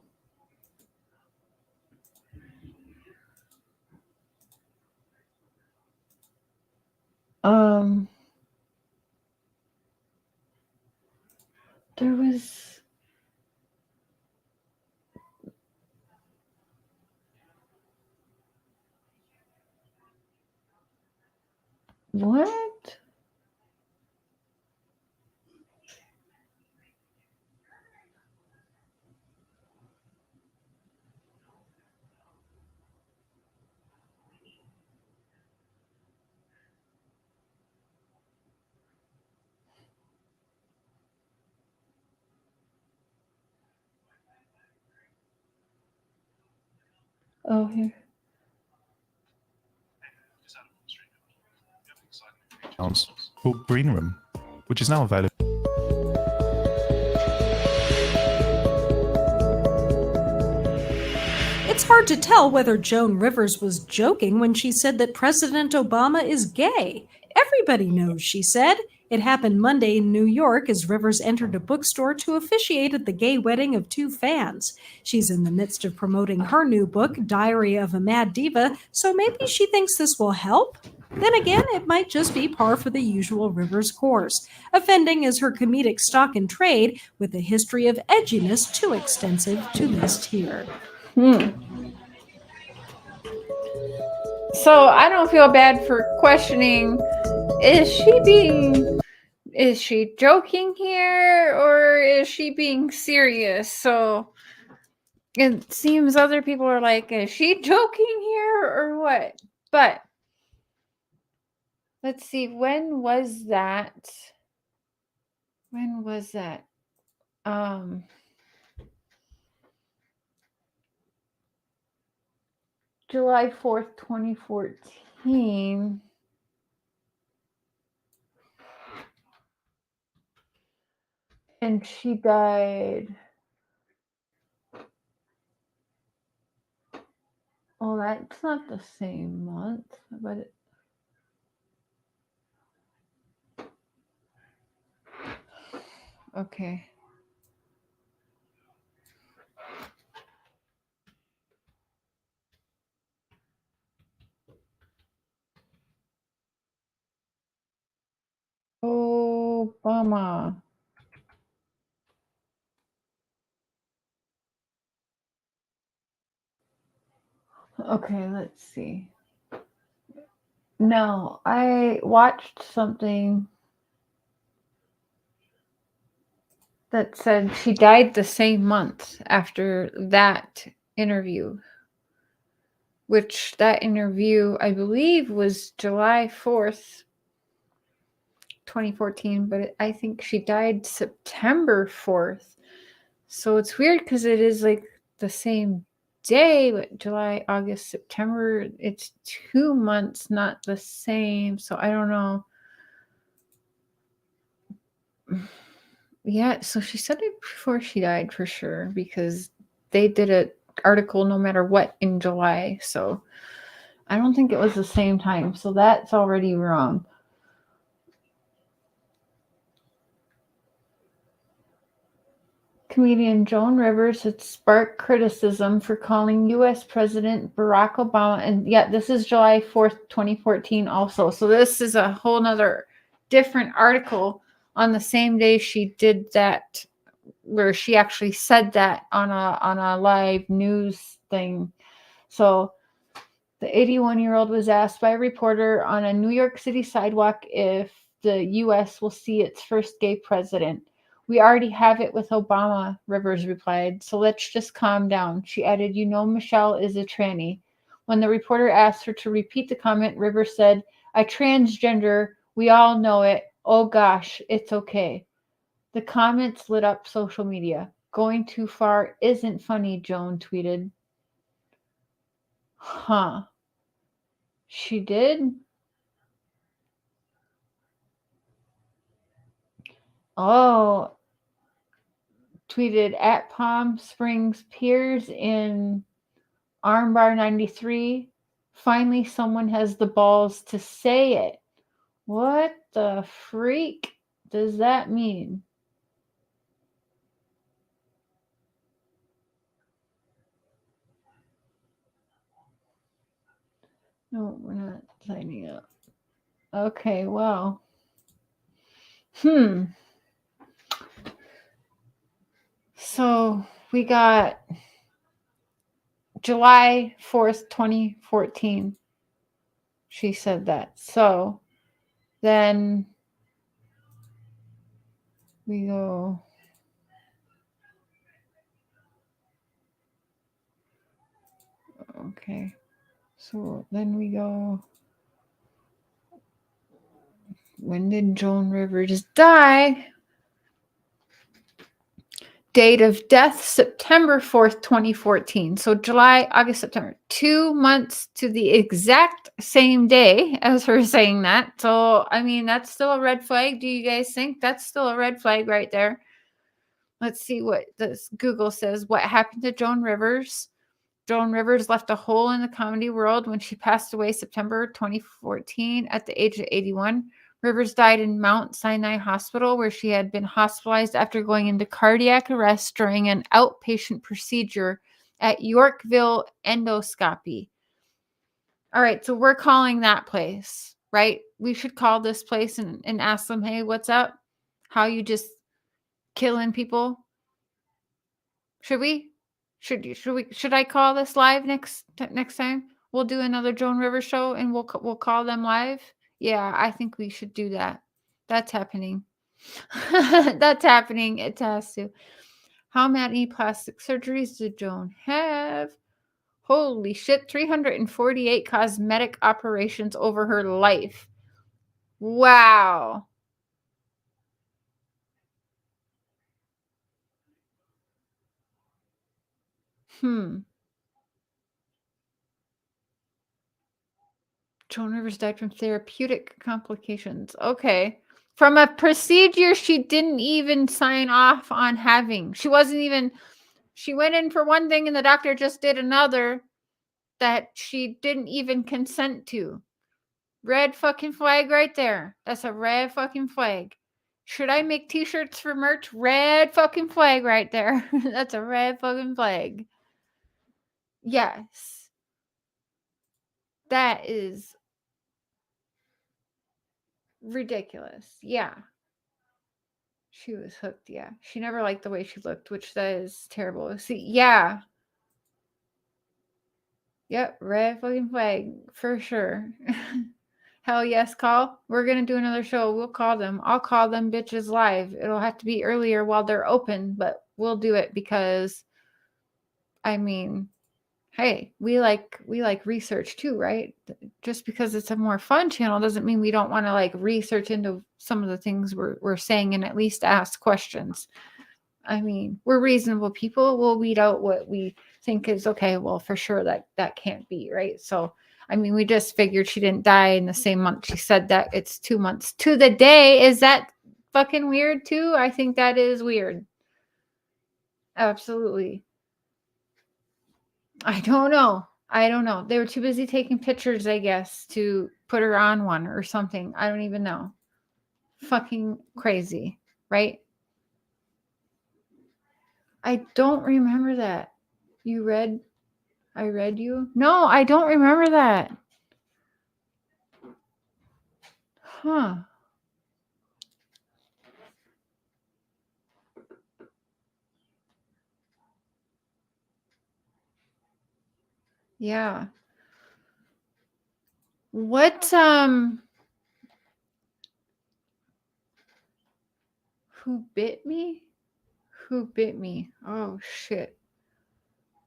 There was what? Oh, here. Called Green Room, which is now available. It's hard to tell whether Joan Rivers was joking when she said that President Obama is gay. Everybody knows, she said. It happened Monday in New York as Rivers entered a bookstore to officiate at the gay wedding of two fans. She's in the midst of promoting her new book, Diary of a Mad Diva, so maybe she thinks this will help? Then again, it might just be par for the usual Rivers course. Offending is her comedic stock in trade, with a history of edginess too extensive to list here. So I don't feel bad for questioning, is she joking here or is she being serious? So it seems other people are like, is she joking here or what? But let's see, when was that? July 4th, 2014. And she died. Oh, that's not the same month, but okay. Obama. Okay, let's see. No, I watched something that said she died the same month after that interview, which that interview, I believe, was July 4th, 2014, but I think she died September 4th. So it's weird because it is like the same day, but July, August, September, it's 2 months, not the same. So I don't know. Yeah, so she said it before she died for sure because they did an article no matter what in July. So I don't think it was the same time. So that's already wrong. Comedian Joan Rivers had sparked criticism for calling U.S. President Barack Obama, and yet this is July 4th, 2014 also. So this is a whole nother different article on the same day she did that, where she actually said that on a live news thing. So the 81-year-old was asked by a reporter on a New York City sidewalk if the U.S. will see its first gay president. We already have it with Obama, Rivers replied, so let's just calm down. She added, you know Michelle is a tranny. When the reporter asked her to repeat the comment, Rivers said, I transgender, we all know it. Oh gosh, it's okay. The comments lit up social media. Going too far isn't funny, Joan tweeted. Huh. She did? Oh, tweeted at Palm Springs Piers in Armbar 93. Finally, someone has the balls to say it. What the freak does that mean? No, we're not signing up. Okay, well. So we got July 4th, 2014. She said that. So then we go. Okay. So then we go. When did Joan Rivers die? Date of death, September 4th, 2014. So July, August, September. 2 months to the exact same day as her saying that. So, I mean, that's still a red flag. Do you guys think that's still a red flag right there? Let's see what this Google says. What happened to Joan Rivers? Joan Rivers left a hole in the comedy world when she passed away September 2014 at the age of 81. Rivers died in Mount Sinai Hospital, where she had been hospitalized after going into cardiac arrest during an outpatient procedure at Yorkville Endoscopy. All right, so we're calling that place, right? We should call this place and ask them, hey, what's up? How you just killing people? Should we? Should I call this live next time? We'll do another Joan Rivers show and we'll call them live. Yeah, I think we should do that. That's happening. That's happening. It has to. How many plastic surgeries did Joan have? Holy shit, 348 cosmetic operations over her life. Wow. Joan Rivers died from therapeutic complications. Okay. From a procedure she didn't even sign off on having. She went in for one thing and the doctor just did another that she didn't even consent to. Red fucking flag right there. That's a red fucking flag. Should I make t-shirts for merch? Red fucking flag right there. That's a red fucking flag. Yes. That is ridiculous. Yeah. She was hooked, yeah. She never liked the way she looked, which that is terrible. See, yeah. Yep, red fucking flag, for sure. Hell yes, call. We're gonna do another show. We'll call them. I'll call them bitches live. It'll have to be earlier while they're open, but we'll do it because, I mean, hey, we like research too, right? Just because it's a more fun channel doesn't mean we don't want to like research into some of the things we're saying and at least ask questions. I mean, we're reasonable people. We'll weed out what we think is okay. Well, for sure that can't be, right? So, I mean, we just figured she didn't die in the same month. She said that it's 2 months to the day. Is that fucking weird too? I think that is weird. Absolutely. I don't know. They were too busy taking pictures, I guess, to put her on one or something. I don't even know. Fucking crazy, right? I don't remember that. I read you? No, I don't remember that. Huh. Yeah. What, who bit me? Who bit me? Oh, shit.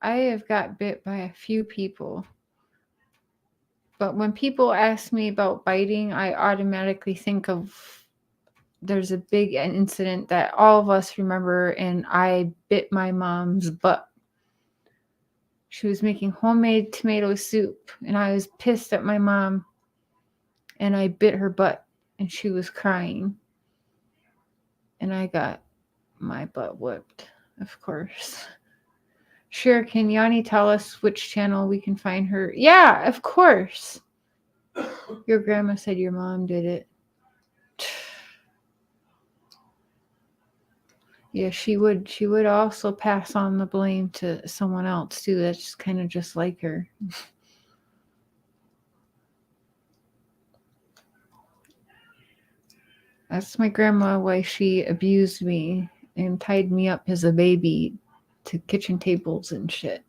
I have got bit by a few people. But when people ask me about biting, I automatically think of there's a big incident that all of us remember, and I bit my mom's butt. She was making homemade tomato soup, and I was pissed at my mom, and I bit her butt, and she was crying. And I got my butt whipped, of course. Cher, can Yanni tell us which channel we can find her? Yeah, of course. Your grandma said your mom did it. Yeah, she would also pass on the blame to someone else too. That's kind of just like her. That's my grandma, why she abused me and tied me up as a baby to kitchen tables and shit.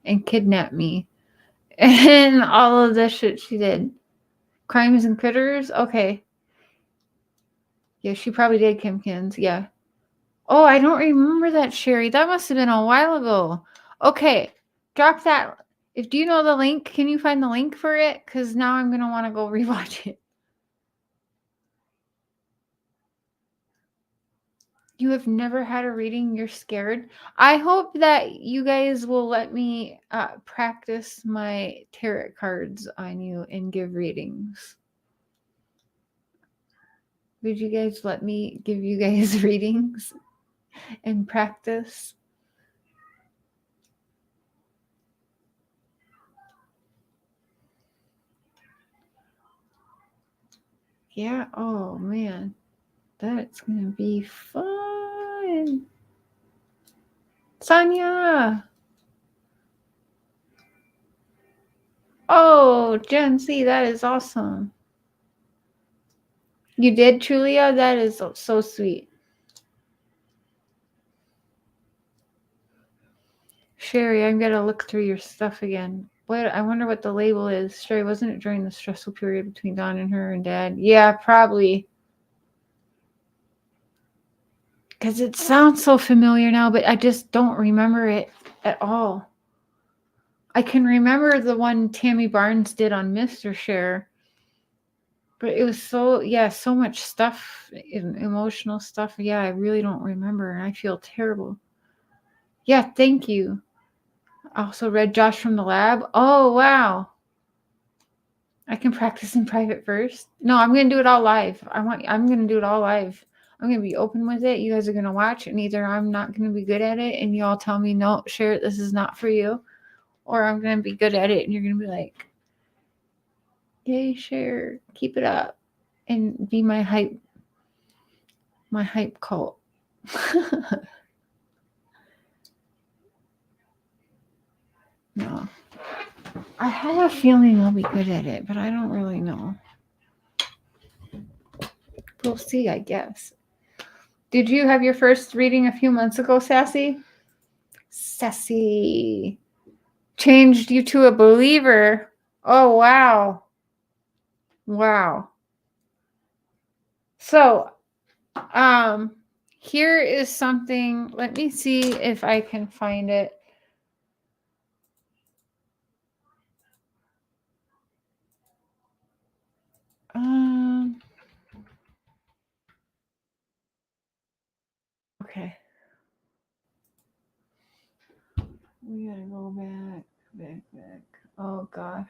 And kidnapped me. And all of this shit she did. Crimes and Critters? Okay. Yeah, she probably did Kimkins. Yeah. Oh, I don't remember that, Sherry. That must have been a while ago. Okay. Drop that. Do you know the link? Can you find the link for it? Because now I'm going to want to go rewatch it. You have never had a reading, you're scared. I hope that you guys will let me practice my tarot cards on you and give readings. Would you guys let me give you guys readings and practice? Yeah, oh man. That's going to be fun. Sonia. Oh, Gen Z, that is awesome. You did, Julia? That is so sweet. Sherry, I'm going to look through your stuff again. Wait, I wonder what the label is. Sherry, wasn't it during the stressful period between Dawn and her and Dad? Yeah, probably. Because it sounds so familiar now, but I just don't remember it at all. I can remember the one Tammy Barnes did on Mr. Cher. But it was so much stuff, emotional stuff. Yeah, I really don't remember, and I feel terrible. Yeah, thank you. I also read Josh from the Lab. Oh, wow. I can practice in private first. No, I'm going to do it all live. I'm going to do it all live. I'm going to be open with it. You guys are going to watch, and either I'm not going to be good at it, and you all tell me, no, Cher, this is not for you, or I'm going to be good at it, and you're going to be like, yay, Cher, keep it up, and be my hype cult. No. I have a feeling I'll be good at it, but I don't really know. We'll see, I guess. Did you have your first reading a few months ago, Sassy? Sassy. Changed you to a believer. Oh, wow. Wow. So, here is something. Let me see if I can find it. Okay. We gotta go back. Oh gosh.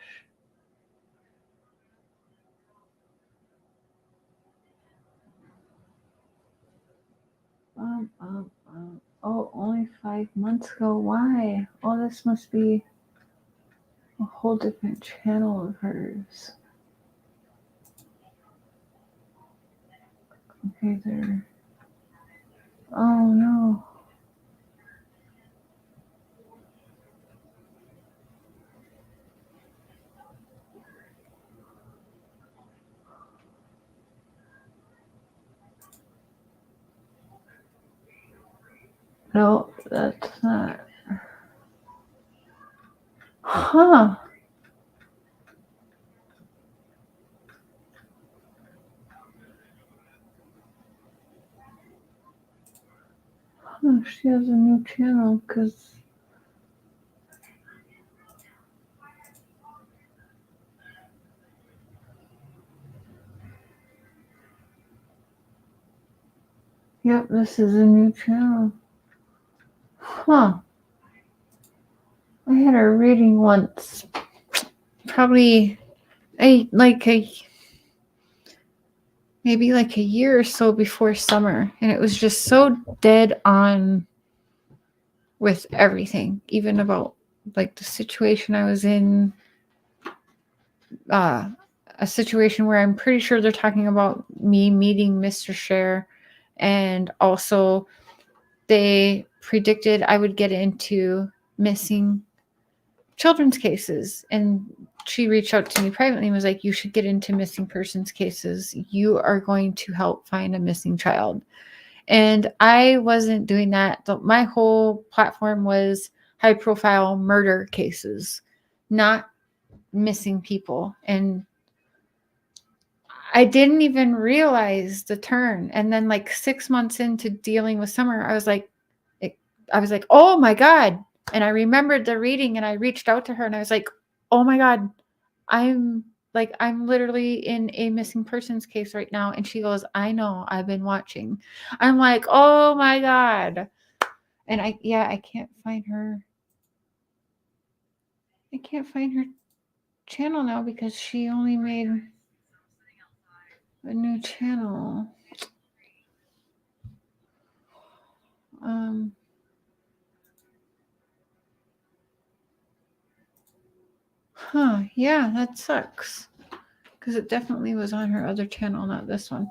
Oh, only 5 months ago. Why? Oh, this must be a whole different channel of hers. Okay, there. Oh no. No, that's not. Huh. Huh, she has a new channel because. Yep, this is a new channel. Huh. I had her reading once. Probably maybe like a year or so before summer. And it was just so dead on with everything, even about like the situation I was in. A situation where I'm pretty sure they're talking about me meeting Mr. Cher, and also they predicted I would get into missing children's cases. And she reached out to me privately and was like, you should get into missing persons cases. You are going to help find a missing child. And I wasn't doing that. My whole platform was high profile murder cases, not missing people. And I didn't even realize the turn. And then like 6 months into dealing with Summer, I was like, oh my God. And I remembered the reading and I reached out to her and I was like, oh my God, I'm literally in a missing persons case right now. And she goes, I know, I've been watching. I'm like, oh my God. And I can't find her. I can't find her channel now because she only made a new channel. Huh, yeah, that sucks. Because it definitely was on her other channel, not this one.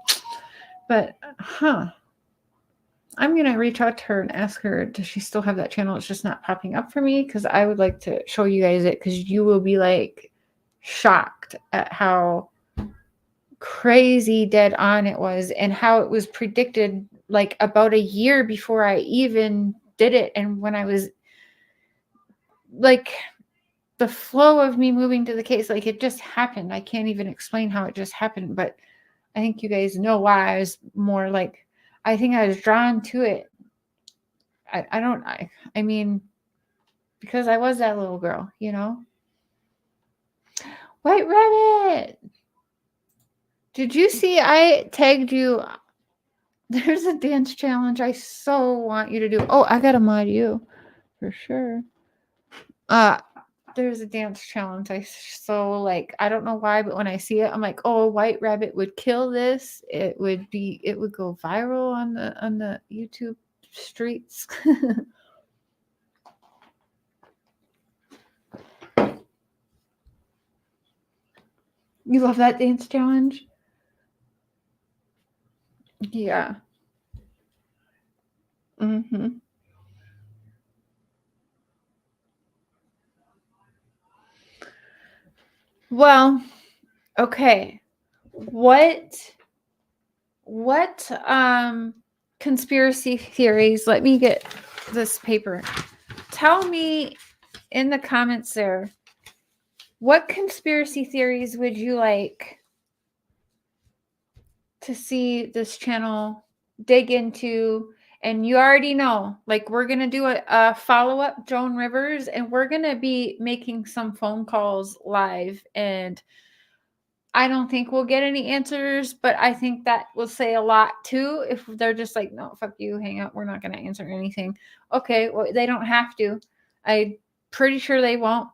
But, I'm going to reach out to her and ask her, does she still have that channel? It's just not popping up for me because I would like to show you guys it because you will be like shocked at how crazy dead on it was and how it was predicted like about a year before I even did it. And when I was like, the flow of me moving to the case, like it just happened. I can't even explain how it just happened, but I think you guys know why. I was more like, I think I was drawn to it. I mean, because I was that little girl, you know? White Rabbit! Did you see I tagged you? There's a dance challenge I so want you to do. Oh, I gotta mod you for sure. There's a dance challenge I don't know why, but when I see it, I'm like, oh, White Rabbit would kill this. It would go viral on the YouTube streets. You love that dance challenge? Yeah. Well, okay. What conspiracy theories. Let me get this paper. Tell me in the comments there, what conspiracy theories would you like to see this channel dig into? And you already know, like, we're going to do a follow-up Joan Rivers, and we're going to be making some phone calls live. And I don't think we'll get any answers, but I think that will say a lot too. If they're just like, no, fuck you, hang up, we're not going to answer anything. Okay, well, they don't have to. I'm pretty sure they won't.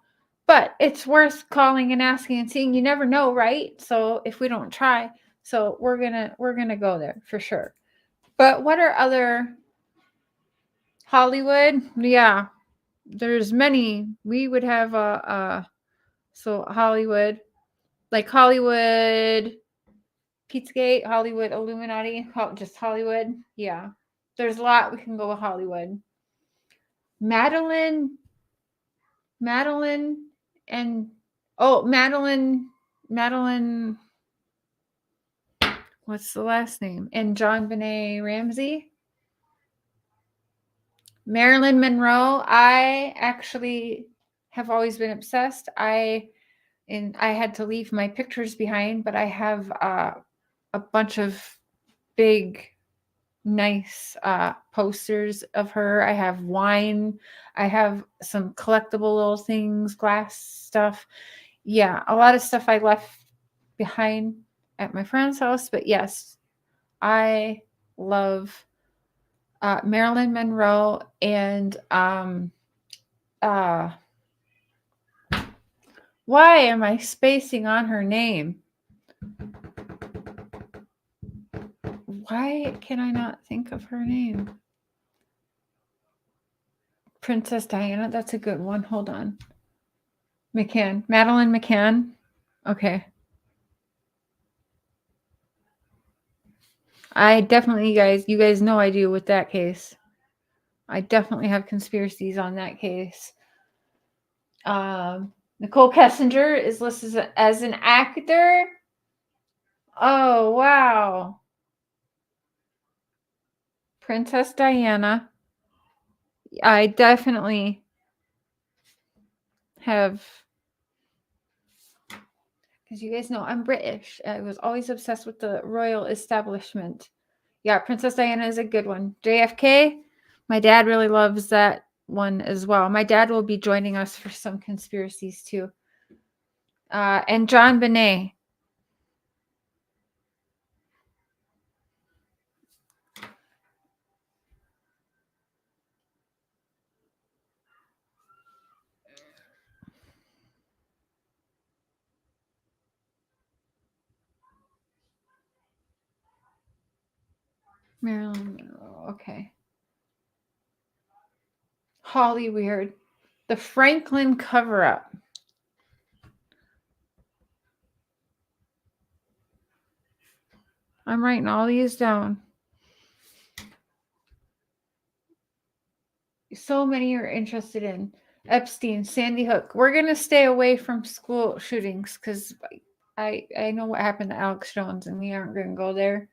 But it's worth calling and asking and seeing. You never know, right? So if we don't try, so we're gonna go there for sure. But what are other Hollywood? Yeah, there's many. We would have so Hollywood, like Hollywood, Pizzagate, Hollywood Illuminati, just Hollywood. Yeah, there's a lot we can go with Hollywood. Madeline, and Madeline. What's the last name? And John Benet Ramsey. Marilyn Monroe. I actually have always been obsessed. I had to leave my pictures behind, but I have a bunch of big, nice posters of her. I have wine. I have some collectible little things, glass stuff. Yeah, a lot of stuff I left behind at my friend's house. But yes, I love Marilyn Monroe and why am I spacing on her name? Why can I not think of her name? Princess Diana. That's a good one. Hold on. McCann. Madeline McCann. Okay. I definitely, you guys know I do with that case. I definitely have conspiracies on that case. Nicole Kessinger is listed as an actor. Oh, wow. Princess Diana. I definitely have, because you guys know I'm British. I was always obsessed with the royal establishment. Yeah, Princess Diana is a good one. JFK, my dad really loves that one as well. My dad will be joining us for some conspiracies too. And John Benet. Marilyn Monroe. Okay. Holly Weird. The Franklin cover-up. I'm writing all these down. So many are interested in Epstein, Sandy Hook. We're going to stay away from school shootings because I know what happened to Alex Jones and we aren't going to go there.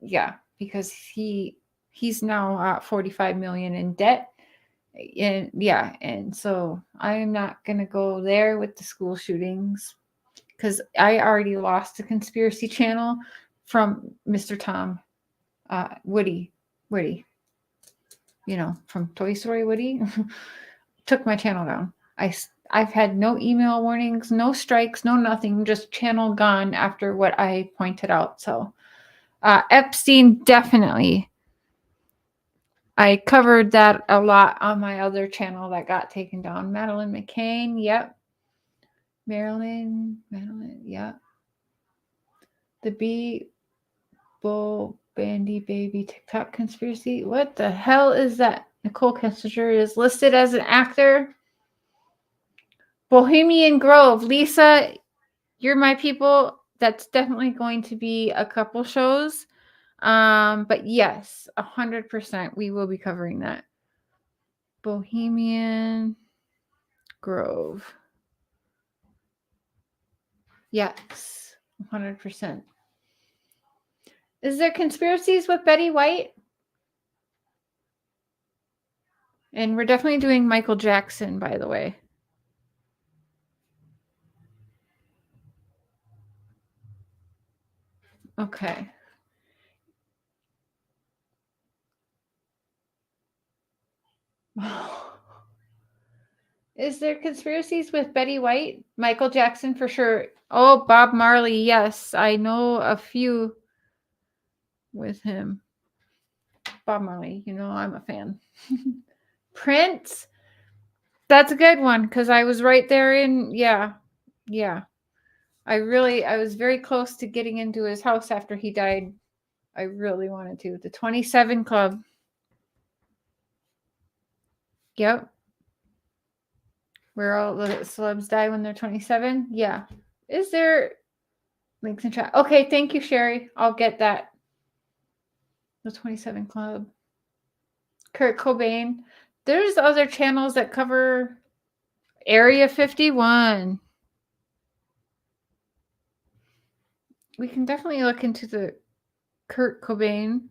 Yeah, because he's now 45 million in debt. And yeah, and so I'm not going to go there with the school shootings because I already lost a conspiracy channel from Mr. Tom Woody, you know, from Toy Story Woody. Took my channel down. I've had no email warnings, no strikes, no nothing, just channel gone after what I pointed out. So Epstein, definitely. I covered that a lot on my other channel that got taken down. Madeline McCain, yep. Marilyn, yep. The Bee Bull Bandy Baby TikTok conspiracy. What the hell is that? Nicole Kessinger is listed as an actor. Bohemian Grove. Lisa, you're my people. That's definitely going to be a couple shows. But yes, 100% we will be covering that. Bohemian Grove. Yes, 100%. Is there conspiracies with Betty White? And we're definitely doing Michael Jackson, by the way. Okay. Is there conspiracies with Betty White? Michael Jackson for sure. Oh, Bob Marley. Yes, I know a few with him. Bob Marley, you know, I'm a fan. Prince. That's a good one because I was right there in, yeah. I was very close to getting into his house after he died. I really wanted to. The 27 Club. Yep. Where all the celebs die when they're 27? Yeah. Is there links in chat? Okay, thank you, Sherry. I'll get that. The 27 Club. Kurt Cobain. There's other channels that cover Area 51. We can definitely look into the Kurt Cobain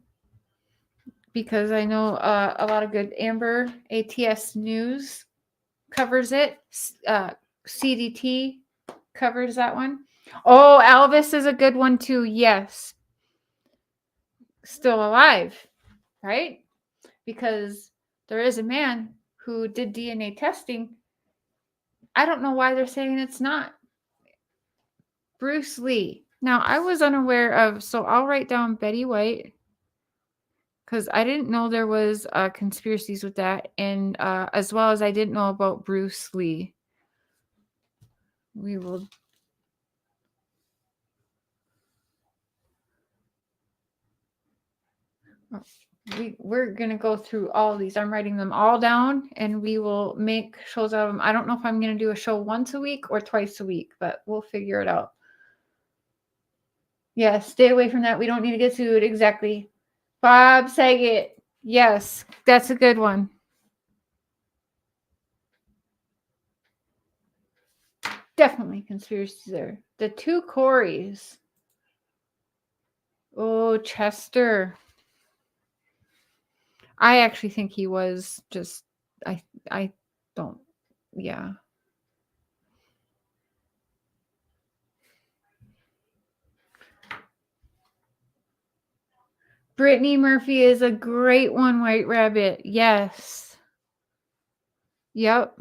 because I know a lot of good Amber ATS News covers it. CDT covers that one. Oh, Elvis is a good one too. Yes. Still alive, right? Because there is a man who did DNA testing. I don't know why they're saying it's not. Bruce Lee. Now, I was unaware of, so I'll write down Betty White because I didn't know there was conspiracies with that, and as well as I didn't know about Bruce Lee. We will. We're going to go through all of these. I'm writing them all down, and we will make shows out of them. I don't know if I'm going to do a show once a week or twice a week, but we'll figure it out. Yeah, stay away from that. We don't need to get sued. Exactly. Bob Saget. Yes, that's a good one. Definitely conspiracy there. The two Coreys. Oh, Chester. I actually think he was just, I don't, yeah. Brittany Murphy is a great one, White Rabbit. Yes. Yep.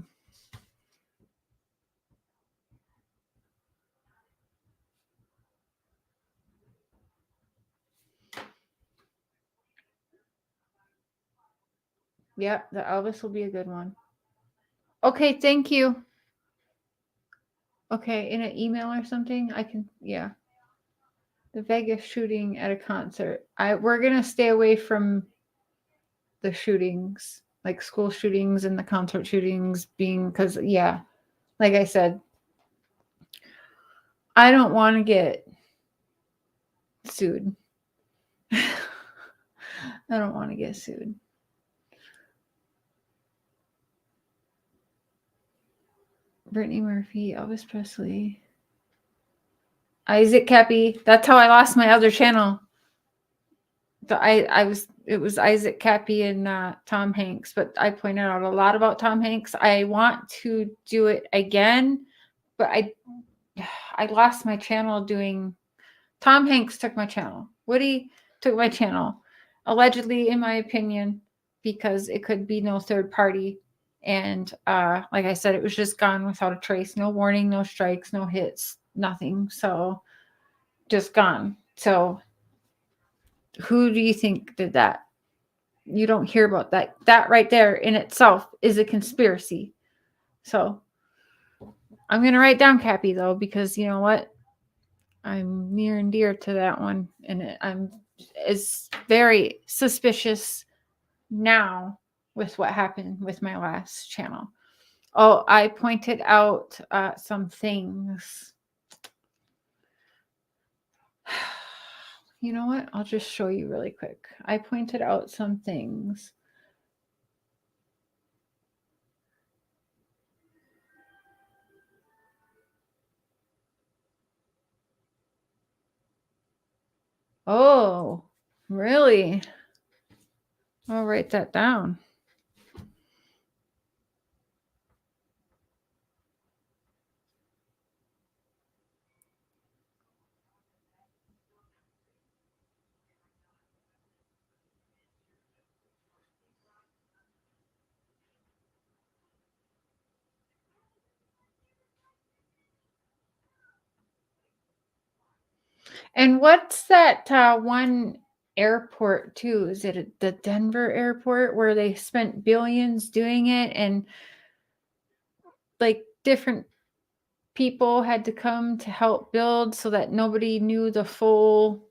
Yep, the Elvis will be a good one. Okay, thank you. Okay, in an email or something, I can, yeah. The Vegas shooting at a concert. We're going to stay away from the shootings, like school shootings and the concert shootings being, because, yeah, like I said, I don't want to get sued. I don't want to get sued. Brittany Murphy, Elvis Presley, Isaac Cappy. That's how I lost my other channel. It was Isaac Cappy and Tom Hanks, but I pointed out a lot about Tom Hanks. I want to do it again, but I lost my channel doing. Tom Hanks took my channel. Woody took my channel, allegedly, in my opinion, because it could be no third party. And like I said, it was just gone without a trace. No warning, no strikes, no hits, nothing. So just gone. So who do you think did that? You don't hear about that. That right there in itself is a conspiracy. So I'm going to write down Cappy, though, because you know what? I'm near and dear to that one. And it's very suspicious now with what happened with my last channel. Oh, I pointed out some things. You know what? I'll just show you really quick. I pointed out some things. Oh, really? I'll write that down. And what's that one airport too? Is it the Denver airport where they spent billions doing it and like different people had to come to help build so that nobody knew the full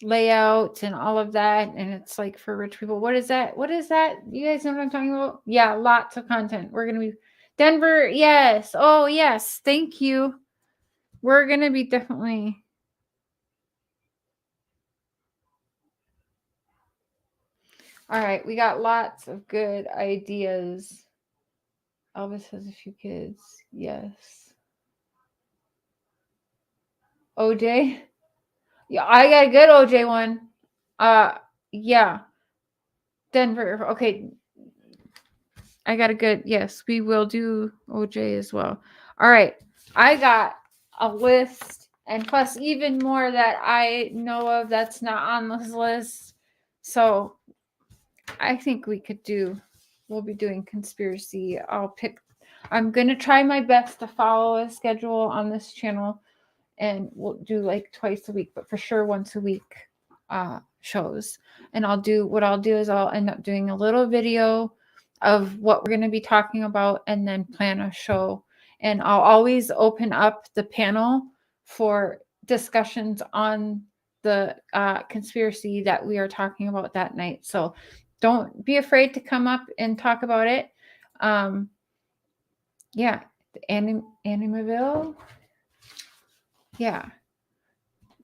layout and all of that, and it's like for rich people. What is that? You guys know what I'm talking about? Yeah, lots of content. We're gonna be Denver. Yes. Oh yes, thank you. We're gonna be definitely all right. We got lots of good ideas. Elvis has a few kids. Yes. OJ. Yeah, I got a good OJ one. Yeah. Denver. Okay. I got a good, yes, we will do OJ as well. All right. I got a list and plus even more that I know of that's not on this list. So I think we'll be doing conspiracy. I'm going to try my best to follow a schedule on this channel and we'll do like twice a week, but for sure once a week shows. And I'll do I'll end up doing a little video of what we're going to be talking about and then plan a show. And I'll always open up the panel for discussions on the conspiracy that we are talking about that night. So don't be afraid to come up and talk about it. Yeah, Animaville. Yeah.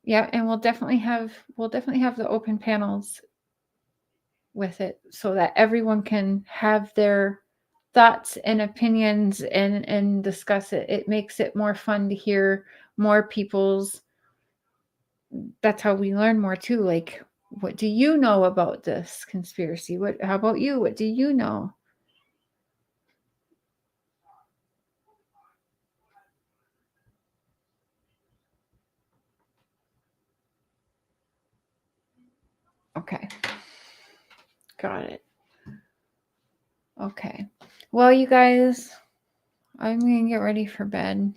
Yeah, and we'll definitely have the open panels with it so that everyone can have their thoughts and opinions and discuss it. It makes it more fun to hear more people's. That's how we learn more too. Like, what do you know about this conspiracy? How about you? What do you know? Okay. Got it. Okay. Well, you guys, I'm going to get ready for bed.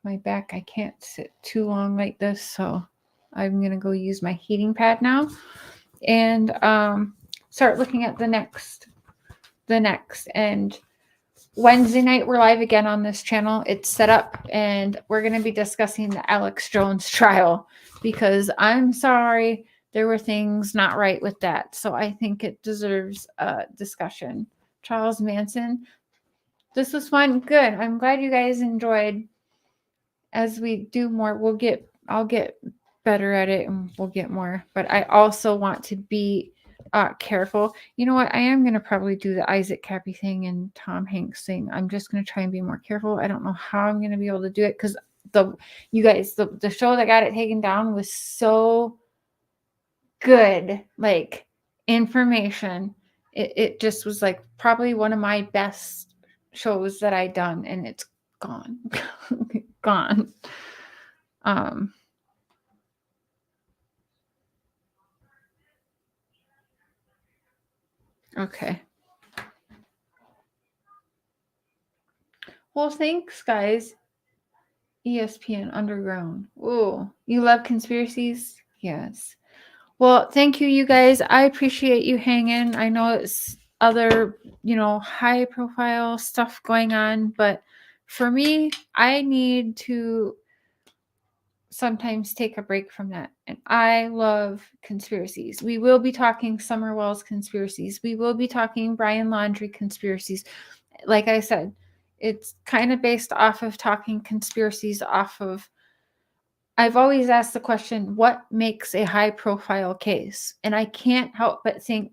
My back, I can't sit too long like this, so I'm going to go use my heating pad now and start looking at the next. And Wednesday night, we're live again on this channel. It's set up, and we're going to be discussing the Alex Jones trial because I'm sorry, there were things not right with that. So I think it deserves a discussion. Charles Manson. This was fun. Good. I'm glad you guys enjoyed. As we do more, I'll get better at it and we'll get more. But I also want to be careful. You know what? I am going to probably do the Isaac Cappy thing and Tom Hanks thing. I'm just going to try and be more careful. I don't know how I'm going to be able to do it because the show that got it taken down was so good, like information. It just was like probably one of my best shows that I done, and it's gone. Gone. Okay. Well, thanks, guys. ESPN Underground. Oh, you love conspiracies? Yes. Well, thank you, you guys. I appreciate you hanging. I know it's other, high profile stuff going on, but for me, I need to sometimes take a break from that. And I love conspiracies. We will be talking Summer Wells conspiracies. We will be talking Brian Laundrie conspiracies. Like I said, it's kind of based off of talking conspiracies off of. I've always asked the question, what makes a high profile case? And I can't help but think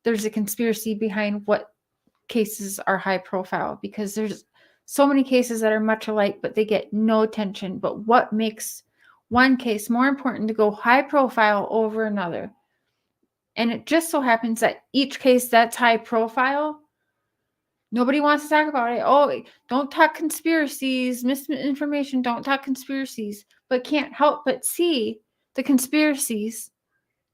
there's a conspiracy behind what cases are high profile, because there's so many cases that are much alike, but they get no attention. But what makes one case more important to go high profile over another. And it just so happens that each case that's high profile, nobody wants to talk about it. Oh, don't talk conspiracies, misinformation, don't talk conspiracies, but can't help but see the conspiracies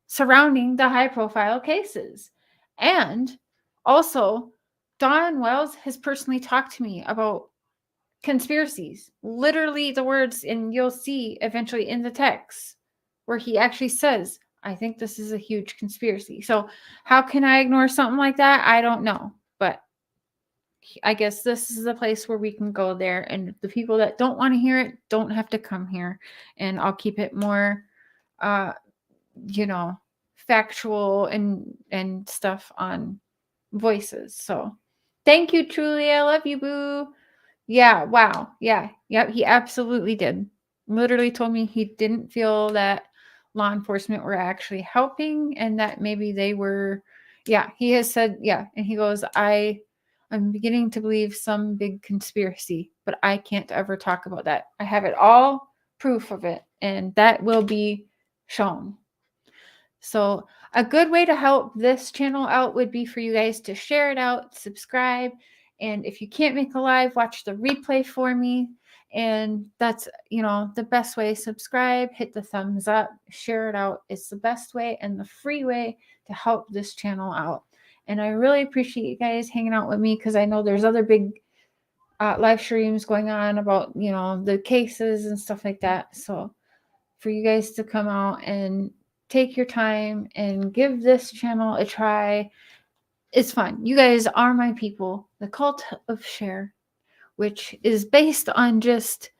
surrounding the high profile cases. And also, Don Wells has personally talked to me about conspiracies, literally the words, and you'll see eventually in the text where he actually says, I think this is a huge conspiracy. So how can I ignore something like that? I don't know. But I guess this is the place where we can go there. And the people that don't want to hear it don't have to come here. And I'll keep it more, factual and stuff on voices. So thank you, truly. I love you, boo. Yeah. Wow. Yeah. Yep. He absolutely did. Literally told me he didn't feel that law enforcement were actually helping and that maybe they were. Yeah. He has said, yeah. And he goes, I'm beginning to believe some big conspiracy, but I can't ever talk about that. I have it all proof of it, and that will be shown. So a good way to help this channel out would be for you guys to share it out, subscribe, and if you can't make a live, watch the replay for me. And that's, the best way. Subscribe, hit the thumbs up, share it out. It's the best way and the free way to help this channel out. And I really appreciate you guys hanging out with me, because I know there's other big live streams going on about, the cases and stuff like that. So for you guys to come out and take your time and give this channel a try, it's fun. You guys are my people. The cult of Cher, which is based on just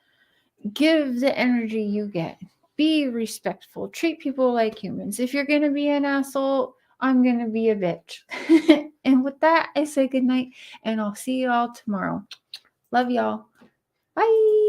give the energy you get. Be respectful. Treat people like humans. If you're going to be an asshole, I'm going to be a bitch. And with that, I say goodnight, and I'll see you all tomorrow. Love y'all. Bye.